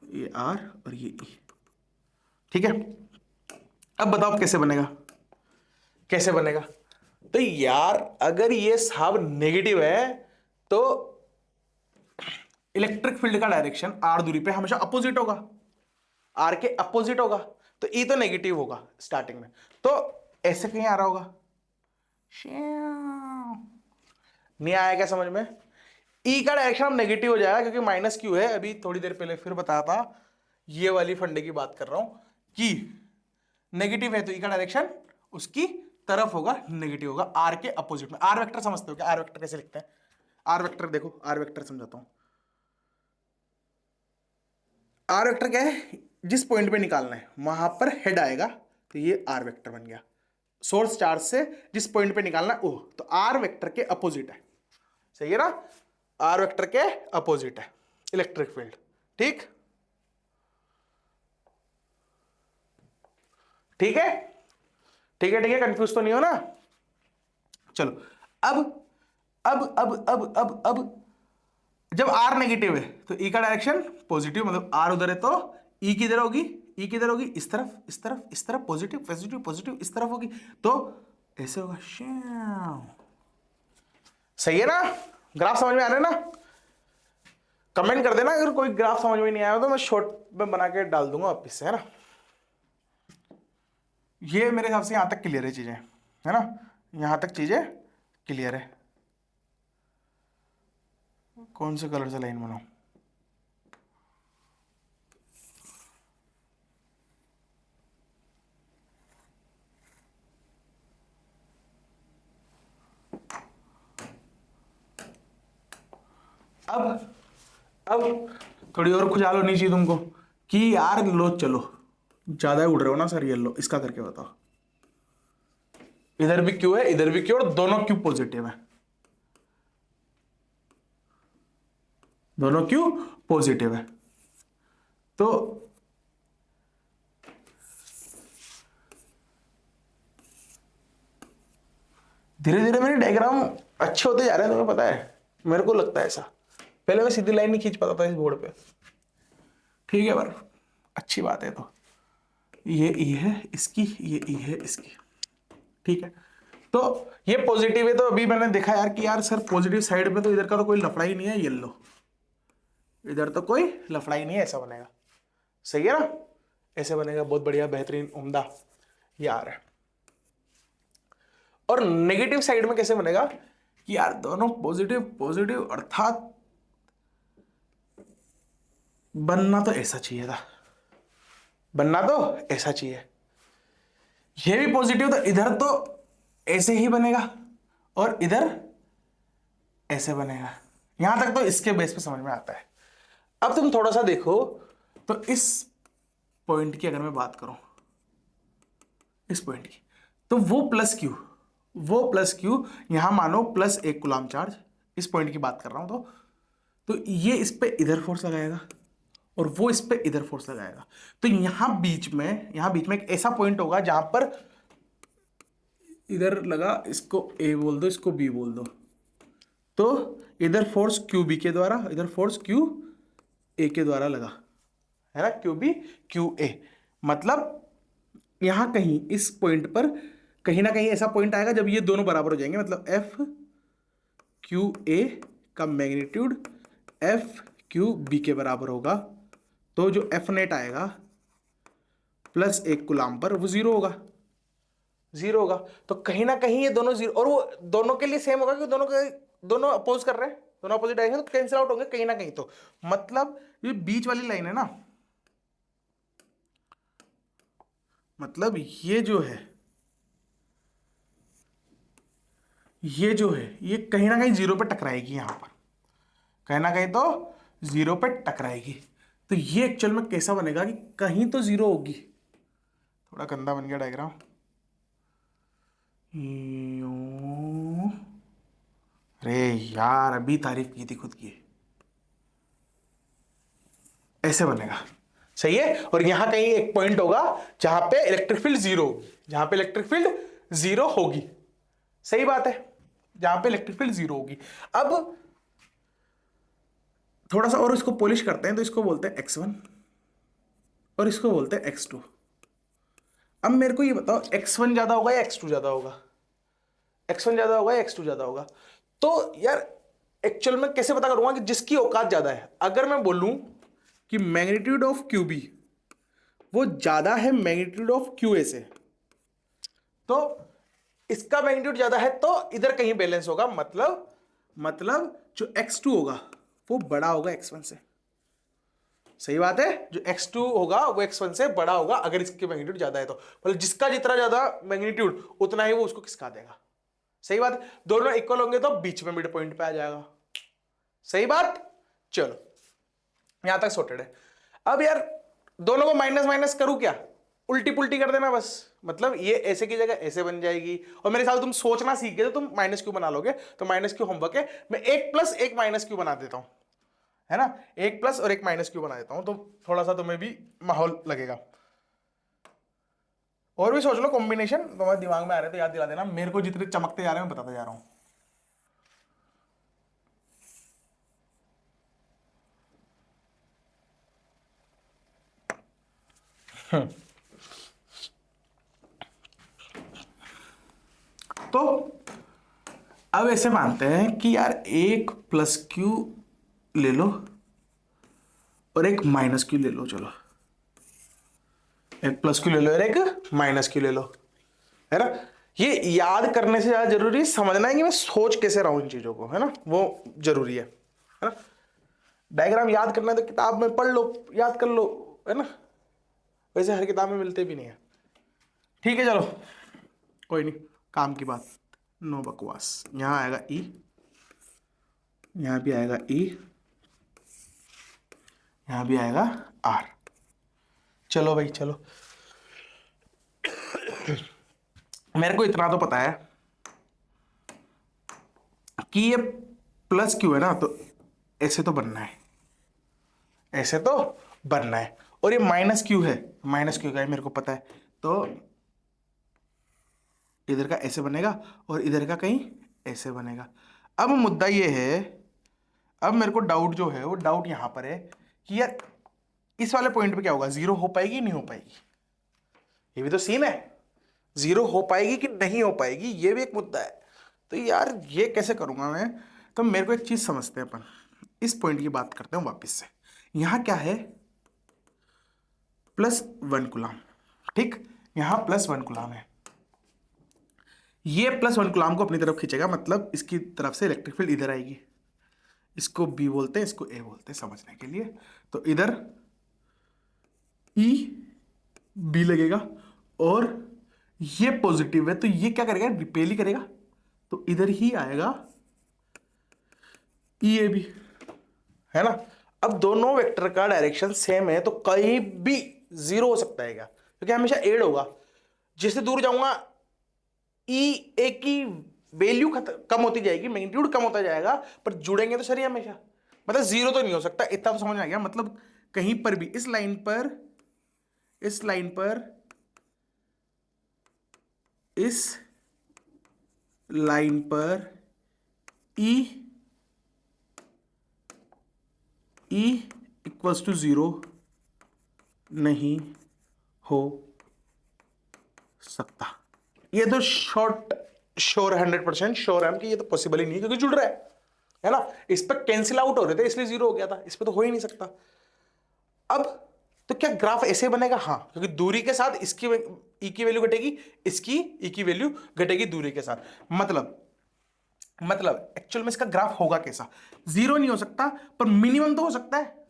ये R और ये E, ठीक है। अब बताओ कैसे बनेगा, कैसे बनेगा। तो यार अगर ये साहब नेगेटिव है तो इलेक्ट्रिक फील्ड का डायरेक्शन R दूरी पे हमेशा अपोजिट होगा, R के अपोजिट होगा। तो E तो नेगेटिव होगा स्टार्टिंग में, तो ऐसे कहीं आ रहा होगा। नहीं आया क्या समझ में? E का डायरेक्शन अब नेगेटिव हो जाएगा क्योंकि माइनस क्यू है। अभी थोड़ी देर पहले फिर बताया था, ये वाली फंडे की बात कर रहा हूं कि नेगेटिव है तो E का डायरेक्शन उसकी तरफ होगा, नेगेटिव होगा, R के अपोजिट में। R वेक्टर समझते हो क्या? R वेक्टर कैसे लिखते हैं? R वेक्टर देखो, R वेक्टर समझाता हूं। R वेक्टर क्या है? जिस पॉइंट पे निकालना है वहां पर हेड आएगा, तो ये R वेक्टर बन गया। सोर्स चार्ज से जिस पॉइंट पे निकालना है वो, तो R वेक्टर के अपोजिट है, सही है ना? R वेक्टर के अपोजिट है इलेक्ट्रिक फील्ड, ठीक? ठीक है, ठीक है, ठीक है, कंफ्यूज तो नहीं हो ना? चलो अब जब R नेगेटिव है तो E का डायरेक्शन पॉजिटिव, मतलब R उधर है तो E किधर होगी? E किधर होगी? इस तरफ, इस तरफ, इस तरफ, पॉजिटिव पॉजिटिव पॉजिटिव इस तरफ होगी, तो ऐसे होगा। सही है ना? ग्राफ समझ में आ रहा है ना? कमेंट कर देना अगर कोई ग्राफ समझ में नहीं आया तो मैं शॉर्ट में बना के डाल दूंगा वापिस से, है ना? ये मेरे हिसाब से यहां तक क्लियर है चीजें, है ना? यहां तक चीजें क्लियर है। कौन से कलर से लाइन बनाऊं? अब थोड़ी और खुजाल होनी चाहिए तुमको कि यार लो चलो ज्यादा उड़ रहे हो ना सर, ये लो इसका करके बताओ। इधर भी क्यू है, इधर भी क्यू, और दोनों क्यू पॉजिटिव है, दोनों क्यू पॉजिटिव है। तो धीरे धीरे मेरे डायग्राम अच्छे होते जा रहे हैं, तुम्हें पता है, मेरे को लगता है ऐसा। पहले मैं सीधी लाइन नहीं खींच पाता था इस बोर्ड पे, ठीक है, पर अच्छी बात है। तो ये ई है इसकी, ये ई है इसकी, ठीक है। तो ये पॉजिटिव है, तो अभी मैंने देखा यार कि यार सर पॉजिटिव साइड पे तो इधर का तो कोई लफड़ा ही नहीं है, येलो इधर तो कोई लफड़ा ही नहीं है, ऐसा बनेगा, सही है ना? ऐसे बनेगा, बहुत बढ़िया, बेहतरीन, उम्दा, ये आ रहा है। और नेगेटिव साइड में कैसे बनेगा कि यार दोनों पॉजिटिव पॉजिटिव, अर्थात बनना तो ऐसा चाहिए था, बनना तो ऐसा चाहिए। ये भी पॉजिटिव, तो इधर तो ऐसे ही बनेगा और इधर ऐसे बनेगा। यहां तक तो इसके बेस पे समझ में आता है। अब तुम थोड़ा सा देखो तो इस पॉइंट की अगर मैं बात करूं, इस पॉइंट की, तो वो प्लस क्यू यहां मानो प्लस 1 कूलम चार्ज, इस पॉइंट की बात कर रहा हूं। तो ये इस पे इधर फोर्स लगाएगा और वो इस पे इधर फोर्स लगाएगा। तो यहां बीच में एक ऐसा पॉइंट होगा जहां पर इधर लगा, इसको ए बोल दो, इसको बी बोल दो, तो इधर फोर्स क्यू बी के द्वारा, इधर फोर्स क्यू ए के द्वारा लगा, है ना? क्यू बी क्यू ए, मतलब यहां कहीं इस पॉइंट पर कहीं ना कहीं ऐसा पॉइंट आएगा जब ये दोनों बराबर हो जाएंगे, मतलब एफ क्यू ए का मैग्नीट्यूड एफ क्यू बी के बराबर होगा। तो जो एफ नेट आएगा प्लस 1 कूलम पर, वो जीरो होगा, जीरो होगा। तो कहीं ना कहीं ये दोनों जीरो, और वो दोनों के लिए सेम होगा कि दोनों अपोज कर रहे हैं, दोनों अपोजिट डायरेक्शन, तो कैंसिल आउट होंगे कहीं ना कहीं। तो मतलब ये बीच वाली लाइन है ना, मतलब ये जो है ये कहीं ना कहीं जीरो पे टकराएगी, यहां पर कहीं ना कहीं तो जीरो पे टकराएगी। तो ये एक्चुअल में कैसा बनेगा कि कहीं तो जीरो होगी। थोड़ा गंदा बन गया डायग्राम, अरे यार अभी तारीफ की थी खुद की, ऐसे बनेगा, सही है। और यहां कहीं एक पॉइंट होगा जहां पे इलेक्ट्रिक फील्ड जीरो होगी, जहां पे इलेक्ट्रिक फील्ड जीरो होगी, सही बात है, जहां पे इलेक्ट्रिक फील्ड जीरो होगी। अब थोड़ा सा और इसको पॉलिश करते हैं, तो इसको बोलते हैं x1, और इसको बोलते हैं x2। अब मेरे को ये बताओ x1 ज्यादा होगा या x2 ज्यादा होगा? x1 ज्यादा होगा या x2 ज्यादा होगा? तो यार एक्चुअल में कैसे पता करूंगा कि जिसकी औकात ज्यादा है? अगर मैं बोलूं कि मैग्नीट्यूड ऑफ QB वो ज्यादा है मैग्नीट्यूड ऑफ QA से, तो इसका मैग्नीट्यूड ज्यादा है तो इधर कहीं बैलेंस होगा, मतलब जो x2 होगा वो बड़ा होगा x1 से। सही बात है, जो x2 होगा वो x1 से बड़ा होगा अगर इसके मैग्नीट्यूड ज्यादा है तो, मतलब जिसका जितना ज्यादा मैग्नीट्यूड उतना ही वो उसको खिसका देगा। सही बात है, दोनों इक्वल होंगे तो बीच में मिड पॉइंट पे आ जाएगा। सही बात, चलो यहां तक सॉर्टेड है। अब यार दोनों को माइनस माइनस करूं क्या? उल्टी पुल्टी कर देना बस, मतलब ये ऐसे की जगह ऐसे बन जाएगी। और मेरे साथ तुम सोचना सीख गए तो तुम माइनस क्यू बना लोगे, तो माइनस क्यू होमवर्क है। मैं एक प्लस एक माइनस क्यू बना देता हूं, है ना, एक प्लस और एक माइनस क्यू बना देता हूं, तो थोड़ा सा तुम्हें भी माहौल लगेगा। और भी सोच लो कॉम्बिनेशन, तुम्हारे दिमाग में आ रहे तो याद दिला देना, मेरे को जितने चमकते जा रहे हैं मैं बताता जा रहा हूं। तो अब ऐसे मानते हैं कि यार एक प्लस क्यू ले लो और एक माइनस क्यू ले लो। चलो एक प्लस क्यू ले लो और एक माइनस क्यू ले लो, है ना। ये याद करने से ज्यादा जरूरी समझना है कि मैं सोच कैसे रहा हूं इन चीजों को, है ना, वो जरूरी है ना। डायग्राम याद करना है तो किताब में पढ़ लो, याद कर लो, है ना। वैसे हर किताब में मिलते भी नहीं है। ठीक है चलो कोई नहीं, काम की बात, नो बकवास। यहां आएगा ई, यहां भी आएगा ई, यहां भी आएगा आर। चलो भाई चलो, मेरे को इतना तो पता है कि ये प्लस क्यू है ना, तो ऐसे तो बनना है, ऐसे तो बनना है। और ये माइनस क्यू है, माइनस क्यू का है मेरे को पता है, तो इधर का ऐसे बनेगा और इधर का कहीं ऐसे बनेगा। अब मुद्दा ये है, अब मेरे को डाउट जो है वो डाउट यहां पर है कि यार इस वाले पॉइंट पे क्या होगा, जीरो हो पाएगी नहीं हो पाएगी? ये भी तो सीन है, जीरो हो पाएगी कि नहीं हो पाएगी, ये भी एक मुद्दा है। तो यार ये कैसे करूंगा मैं? तो मेरे को एक चीज समझते हैं अपन, इस पॉइंट की बात करते हैं वापस से। यहां क्या है, +1 कूलम, ठीक, यहां +1 कूलम है। ये +1 कूलम को अपनी तरफ खींचेगा, मतलब इसकी तरफ से इलेक्ट्रिक फील्ड इधर आएगी। इसको बी बोलते हैं, इसको ए बोलते हैं समझने के लिए। तो इधर ई बी लगेगा और ये पॉजिटिव है, तो ये क्या करेगा, रिपेल ही करेगा, तो इधर ही आएगा ई ए बी, है ना। अब दोनों वेक्टर का डायरेक्शन सेम है तो कहीं भी जीरो हो सकता है क्या? क्योंकि हमेशा एड होगा, जिससे दूर जाऊंगा ई ए की वैल्यू कम होती जाएगी, मैग्नीट्यूड कम होता जाएगा, पर जुड़ेंगे तो सही हमेशा, मतलब जीरो तो नहीं हो सकता। इतना तो समझ में आ गया, मतलब कहीं पर भी इस लाइन पर, इस लाइन पर, इस लाइन पर ई इक्वल्स टू 0 नहीं हो सकता। ये तो श्योर 100% श्योर है कि ये तो पॉसिबल ही नहीं है, क्योंकि जुड़ रहा है ना। इस पर कैंसिल आउट हो रहे थे इसलिए जीरो हो गया था, इस पर तो हो ही नहीं सकता। अब तो क्या ग्राफ ऐसे बनेगा? हाँ, क्योंकि दूरी के साथ इसकी ई की वैल्यू घटेगी, इसकी ई की वैल्यू घटेगी दूरी के साथ। मतलब एक्चुअल में इसका ग्राफ होगा कैसा? जीरो नहीं हो सकता पर मिनिमम तो हो सकता है।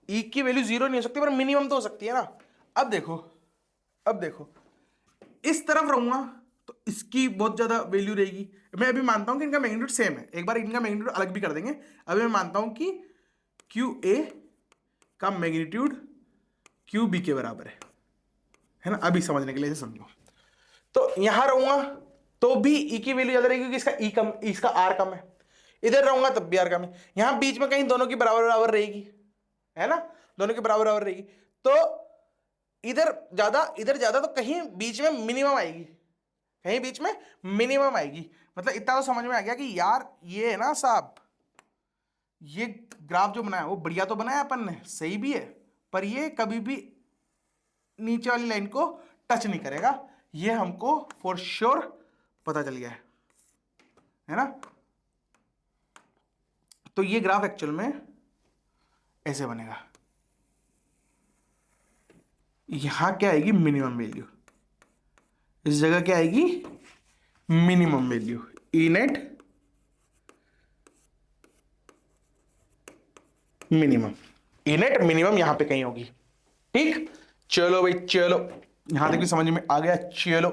ई की वैल्यू जीरो नहीं हो सकती पर मिनिमम तो हो सकती है ना। अब देखो इस तरफ रहूंगा तो इसकी बहुत ज्यादा वैल्यू रहेगी। मैं अभी मानता हूं कि इनका मैग्नीट्यूड सेम है, एक बार इनका मैग्नीट्यूड अलग भी कर देंगे। अभी मैं मानता हूं कि क्यू ए का मैग्नीट्यूड क्यू बी के बराबर है ना। अभी समझने के लिए इसे समझो, तो यहां रहूंगा तो भी ई की वैल्यू ज्यादा रहेगी क्योंकि इसका ई कम, इसका आर कम है। इधर रहूंगा तब भी आर कम है। यहां बीच में कहीं दोनों की बराबर बराबर रहेगी, है ना, दोनों की बराबर बराबर रहेगी। तो इधर ज्यादा तो कहीं बीच में मिनिमम आएगी, कहीं बीच में मिनिमम आएगी। मतलब इतना तो समझ में आ गया कि यार ये है ना साहब, ये ग्राफ जो बनाया वो बढ़िया तो बनाया अपन ने, सही भी है, पर ये कभी भी नीचे वाली लाइन को टच नहीं करेगा, ये हमको फॉर श्योर पता चल गया है ना। तो ये ग्राफ एक्चुअल में ऐसे बनेगा, यहां क्या आएगी मिनिमम वैल्यू, इस जगह क्या आएगी minimum value, E net minimum, E net minimum यहां पे कहीं होगी। ठीक, चलो भाई चलो, यहां तक भी समझ में आ गया। चलो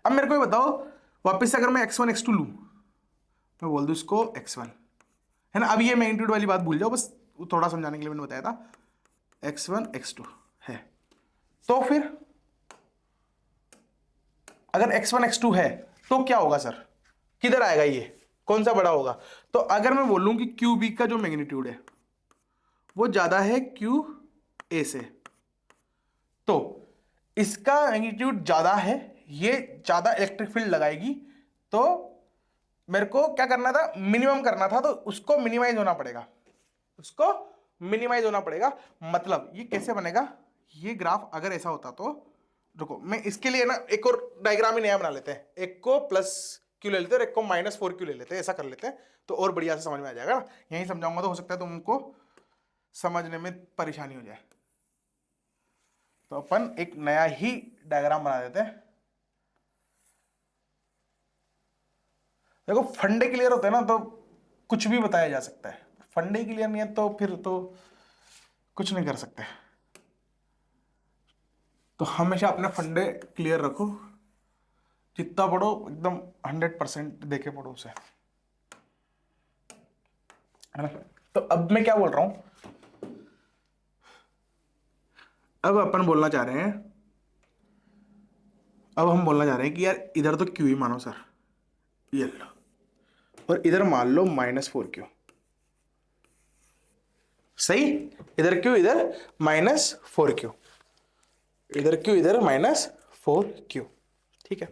अब मेरे को ये बताओ, वापस से अगर मैं x1 x2 लूं, मैं बोल दूं इसको x1 है ना। अब ये मैग्नीट्यूड वाली बात भूल जाओ, बस थोड़ा समझाने के लिए मैंने बताया था, x1 x2 है। तो फिर अगर x1 x2 है तो क्या होगा सर, किधर आएगा, ये कौन सा बड़ा होगा। तो अगर मैं बोलूं कि क्यू बी का जो मैग्नीट्यूड है वो ज्यादा है क्यू ए से, तो इसका मैग्नीट्यूड ज्यादा है, ये ज्यादा इलेक्ट्रिक फील्ड लगाएगी, तो मेरे को क्या करना था, मिनिमम करना था, तो उसको मिनिमाइज होना पड़ेगा, उसको मिनिमाइज होना पड़ेगा। मतलब ये कैसे बनेगा, ये ग्राफ अगर ऐसा होता तो, रुको मैं इसके लिए ना एक और डायग्राम ही नया बना लेते हैं, एक को प्लस क्यू ले लेते हैं और एक को -4 क्यू ले लेते हैं, ऐसा कर लेते हैं तो और बढ़िया से समझ में आ जाएगा ना। यही समझाऊंगा तो हो सकता है तुमको समझने में परेशानी हो जाए। तो अपन एक नया ही डायग्राम बना देते हैं। देखो फंडे क्लियर होते हैं ना तो कुछ भी बताया जा सकता है, फंडे क्लियर नहीं है तो फिर तो कुछ नहीं कर सकते। तो हमेशा अपने फंडे क्लियर रखो, जितना पढ़ो एकदम 100% देके पढ़ो उसे, है ना। तो अब मैं क्या बोल रहा हूं, अब अपन बोलना चाह रहे हैं, अब हम बोलना चाह रहे हैं कि यार इधर तो क्यू ही मानो सर, ये लो, और इधर मान लो -4 क्यू, सही। इधर क्यू, इधर -4 क्यू, इधर क्यू, इधर -4 क्यू, ठीक है।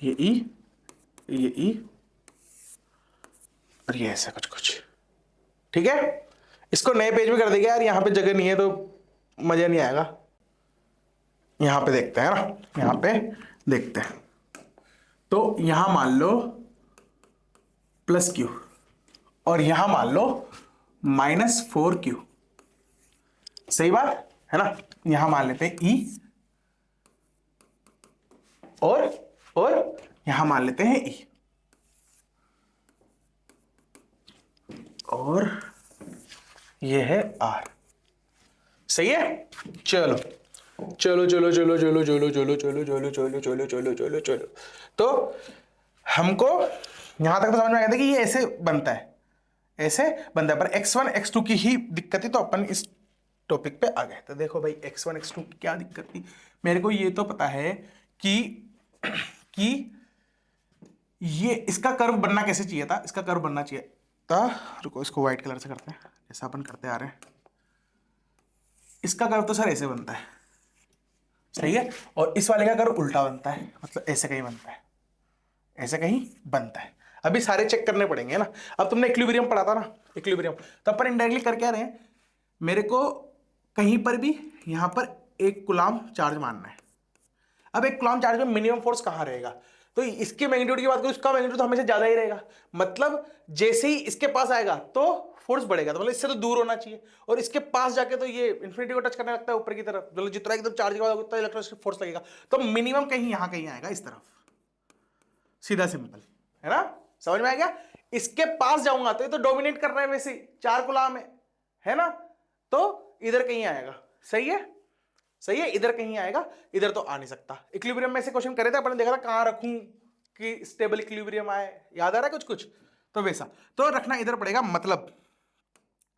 ये ई, ये ई, और ये ऐसा कुछ कुछ, ठीक है। इसको नए पेज में कर देंगे यार, यहां पे जगह नहीं है तो मजा नहीं आएगा। यहां पे देखते हैं ना, यहां पे देखते हैं, तो यहां मान लो +q और यहां मान लो -4q, सही बात है ना। यहां मान लेते हैं e और यहां मान लेते हैं e, और ये है r, सही है। चलो चलो चलो चलो चलो चलो चलो चलो चलो चलो चलो चलो चलो चलो, तो हमको यहां तक तो समझ में आ गया था कि ये ऐसे बनता है, ऐसे बनता है, पर x1 x2 की ही दिक्कत थी तो अपन इस टॉपिक पे आ गए। तो देखो भाई x1 x2 की क्या दिक्कत थी, मेरे को ये तो पता है कि ये इसका कर्व बनना कैसे चाहिए था, इसका कर्व बनना चाहिए था, रुको इसको व्हाइट कलर से करते हैं जैसा अपन करते आ रहे हैं। इसका कर्व तो सर ऐसे बनता है, सही है, और इस वाले का कर्व उल्टा बनता है, मतलब ऐसे कहीं बनता है, ऐसे कहीं बनता है। अभी सारे चेक करने पड़ेंगे ना। अब तुमने इक्विलिब्रियम पढ़ा था ना, इक्विलिब्रियम, तो अपन इनडायरेक्टली कर क्या रहे हैं, मेरे को कहीं पर भी यहां पर 1 कूलम्ब चार्ज मानना है। अब 1 कूलम्ब चार्ज में मिनिमम फोर्स कहां रहेगा, तो इसके मैग्नीट्यूड की बात करूं, इसका मैग्नीट्यूड तो हमेशा ज्यादा ही रहेगा, मतलब जैसे ही इसके पास आएगा तो फोर्स बढ़ेगा, तो मतलब इससे तो दूर होना चाहिए, और इसके पास जाके तो ये इंफिनिटी को टच करने लगता है ऊपर की तरफ, मतलब जितना एकदम चार्ज के बाद उतना इलेक्ट्रोस्टैटिक फोर्स लगेगा, तो मिनिमम कहीं यहां कहीं आएगा इस तरफ, सीधा सिंपल, है ना, समझ में आ गया। इसके पास जाऊंगा तो ये तो डोमिनेट कर रहा है वैसे 4 कूलम्ब है ना, तो इधर कहीं आएगा, सही है, सही है, इधर कहीं आएगा, इधर तो आ नहीं सकता। इक्विलिब्रियम में से क्वेश्चन करे थे अपन, देखा था कहां रखूं कि स्टेबल इक्विलिब्रियम आए, याद आ रहा है कुछ कुछ, तो वैसा तो रखना इधर पड़ेगा।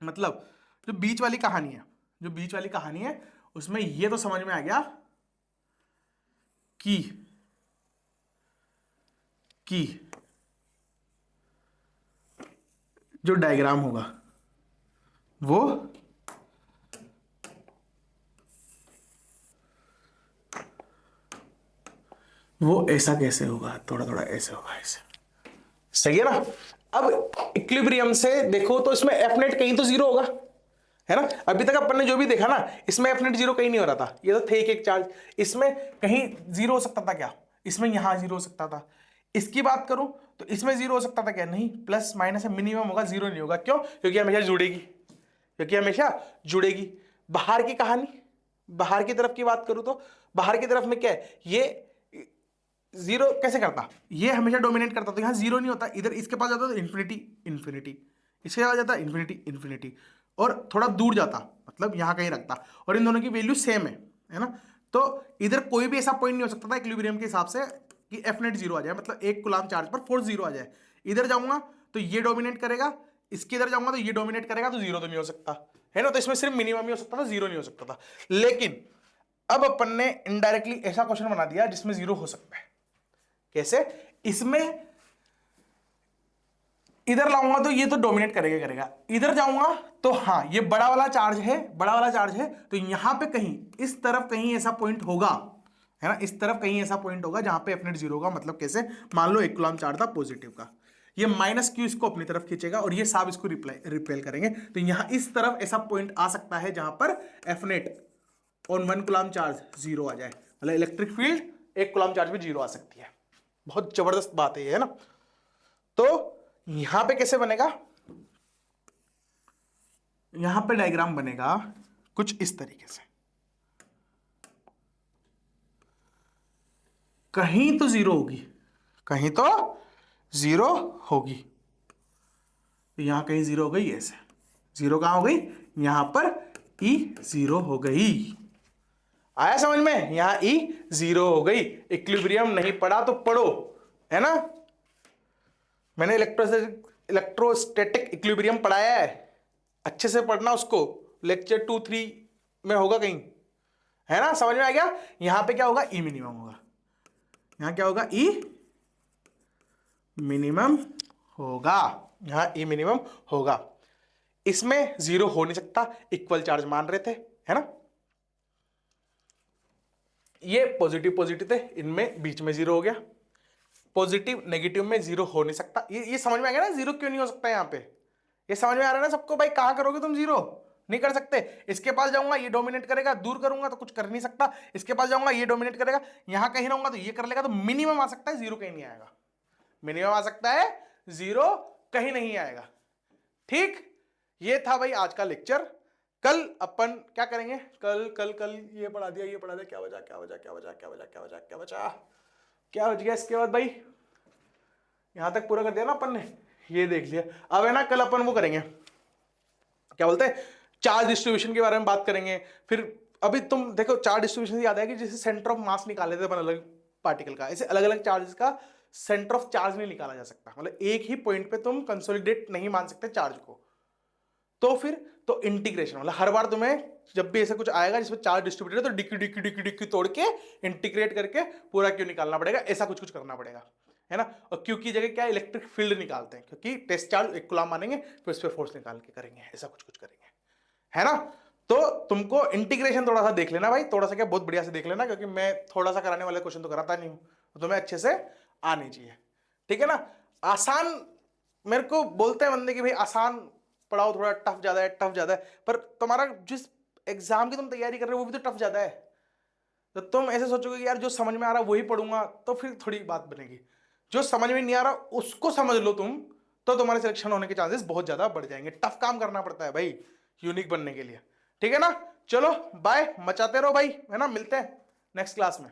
मतलब जो बीच वाली कहानी है, जो बीच वाली कहानी है उसमें ये तो समझ में आ गया कि जो डायग्राम होगा वो ऐसा कैसे होगा, थोड़ा थोड़ा ऐसे होगा, ऐसे, सही है ना। अब इक्विलिब्रियम से देखो तो इसमें एफ नेट कहीं तो जीरो होगा, है ना। अभी तक अपन ने जो भी देखा ना, इसमें एफ नेट जीरो कहीं नहीं हो रहा था, ये तो थे एक चार्ज, इसमें कहीं जीरो हो सकता था क्या, इसमें यहां जीरो हो सकता था। इसकी बात करूं तो इसमें जीरो हो सकता था क्या, नहीं, प्लस माइनस मिनिमम होगा, जीरो नहीं होगा। क्यों? क्योंकि हमेशा जुड़ेगी, क्योंकि हमेशा जुड़ेगी। बाहर की कहानी, बाहर की तरफ की बात करूं तो बाहर की तरफ में क्या है, ये जीरो कैसे करता, ये हमेशा डोमिनेट करता, तो यहां जीरो नहीं होता, इधर इसके पास जाता तो इन्फिनिटी इन्फिनिटी, इसके पास जाता इन्फिनिटी इन्फिनिटी, और थोड़ा दूर जाता मतलब यहां कहीं रखता, और इन दोनों की वैल्यू सेम है ना। तो इधर कोई भी ऐसा पॉइंट नहीं हो सकता था इक्विलिब्रियम के हिसाब से कि एफ नेट जीरो आ जाए, मतलब एक कूलम्ब चार्ज पर फोर्स जीरो आ जाए। इधर जाऊंगा तो ये डोमिनेट करेगा, इसके इधर जाऊंगा तो ये डोमिनेट करेगा, तो जीरो तो नहीं हो सकता, है ना। तो इसमें सिर्फ मिनिमम ही हो सकता था, जीरो नहीं हो सकता था। लेकिन अब अपन ने इनडायरेक्टली ऐसा क्वेश्चन बना दिया जिसमें जीरो हो सकता है। कैसे? इसमें इधर लाऊंगा तो ये तो डोमिनेट करेगा, इधर जाऊंगा तो हाँ ये बड़ा वाला चार्ज है, बड़ा वाला चार्ज है, तो यहां पे कहीं इस तरफ कहीं ऐसा पॉइंट होगा, है ना, इस तरफ कहीं ऐसा पॉइंट होगा जहां पे एफ नेट जीरो होगा। मतलब कैसे, मान लो एक कूलम्ब चार्ज था पॉजिटिव का, ये माइनस क्यू इसको अपनी तरफ खींचेगा और ये सब इसको रिपेल करेंगे, तो यहां इस तरफ ऐसा पॉइंट आ सकता है जहां पर F net on one coulomb charge zero आ जाए, मतलब इलेक्ट्रिक फील्ड एक कूलम्ब चार्ज में जीरो आ सकती है। बहुत जबरदस्त बात है ये, है ना। तो यहां पे कैसे बनेगा, यहां पे डायग्राम बनेगा कुछ इस तरीके से, कहीं तो जीरो होगी, कहीं तो जीरो होगी, तो यहां कहीं जीरो हो गई, ऐसे जीरो कहां हो गई, यहां पर ई जीरो हो गई। आया समझ में, यहां ई जीरो हो गई। इक्विलिब्रियम नहीं पढ़ा तो पढ़ो, है ना। मैंने इलेक्ट्रोस्टैटिक इक्विलिब्रियम पढ़ाया है, अच्छे से पढ़ना उसको, लेक्चर 2-3 में होगा कहीं, है ना। समझ में आ गया। यहां पे क्या होगा, ई मिनिमम होगा, यहां क्या होगा, ई मिनिमम होगा, यहां ई मिनिमम होगा। इसमें जीरो हो नहीं सकता, इक्वल चार्ज मान रहे थे, है ना। ये पॉजिटिव पॉजिटिव थे, इनमें बीच में जीरो हो गया, पॉजिटिव नेगेटिव में जीरो हो नहीं सकता। ये समझ में आ गया ना, जीरो क्यों नहीं हो सकता यहां पे, ये समझ में आ रहा है ना सबको। भाई कहां करोगे तुम जीरो, नहीं कर सकते। इसके पास जाऊंगा ये डोमिनेट करेगा, दूर करूंगा तो कुछ कर नहीं सकता, इसके पास जाऊंगा ये डोमिनेट करेगा, यहां कहीं रहूंगा तो ये कर लेगा, तो मिनिमम आ सकता है, जीरो कहीं नहीं आएगा। मिनिमम आ सकता है, जीरो कहीं नहीं आएगा। ठीक, ये था भाई आज का लेक्चर। कल अपन क्या करेंगे, कल कल कल ये पढ़ा दिया, ये पढ़ा दिया, क्या बचा क्या बचा क्या बचा क्या बचा क्या बचा क्या बचा क्या बच गया। इसके बाद भाई यहां तक पूरा कर दिया ना अपन ने, ये देख लिया। अब है ना कल अपन वो करेंगे, क्या बोलते हैं, चार्ज डिस्ट्रीब्यूशन के बारे में बात करेंगे। फिर अभी तुम देखो चार्ज डिस्ट्रीब्यूशन याद है कि जैसे सेंटर ऑफ मास निकाले थे अपन अलग पार्टिकल का, ऐसे अलग अलग चार्जेस का सेंटर ऑफ चार्ज नहीं निकाला जा सकता, मतलब एक ही पॉइंट पे तुम कंसोलिडेट नहीं मान सकते चार्ज को। तो फिर तो इंटीग्रेशन, मतलब हर बार तुम्हें जब भी ऐसा कुछ आएगा जिसमें चार्ज डिस्ट्रीब्यूटेड है तो डिक्की डिक्की डिक्की डिक्की तोड़ के इंटीग्रेट करके पूरा क्यू निकालना पड़ेगा, ऐसा कुछ कुछ करना पड़ेगा, है ना। और क्यू की जगह क्या इलेक्ट्रिक फील्ड निकालते हैं, क्योंकि टेस्ट चार्ज एक कूलम्ब मानेंगे फिर उस पर फोर्स निकाल के करेंगे, ऐसा कुछ कुछ करेंगे, है ना। तो तुमको इंटीग्रेशन थोड़ा सा देख लेना भाई, थोड़ा सा क्या बहुत बढ़िया से देख लेना, क्योंकि मैं थोड़ा सा कराने वाले क्वेश्चन तो कराता नहीं हूं, तो तुम्हें अच्छे से आनी चाहिए, ठीक है ना। आसान, मेरे को बोलते हैं बंदे कि भाई आसान पढ़ाओ, थोड़ा टफ ज्यादा है, टफ ज्यादा है, पर तुम्हारा जिस एग्जाम की तुम तैयारी कर रहे हो वो भी तो टफ ज्यादा है। तो तुम ऐसे सोचोगे कि यार जो समझ में आ रहा है वही पढ़ूंगा, तो फिर थोड़ी बात बनेगी। जो समझ में नहीं आ रहा उसको समझ लो तुम, तो तुम्हारे सिलेक्शन होने के चांसेस बहुत ज्यादा बढ़ जाएंगे। टफ काम करना पड़ता है भाई यूनिक बनने के लिए, ठीक है ना। चलो बाय, मचाते रहो भाई, है ना। मिलते हैं नेक्स्ट क्लास में।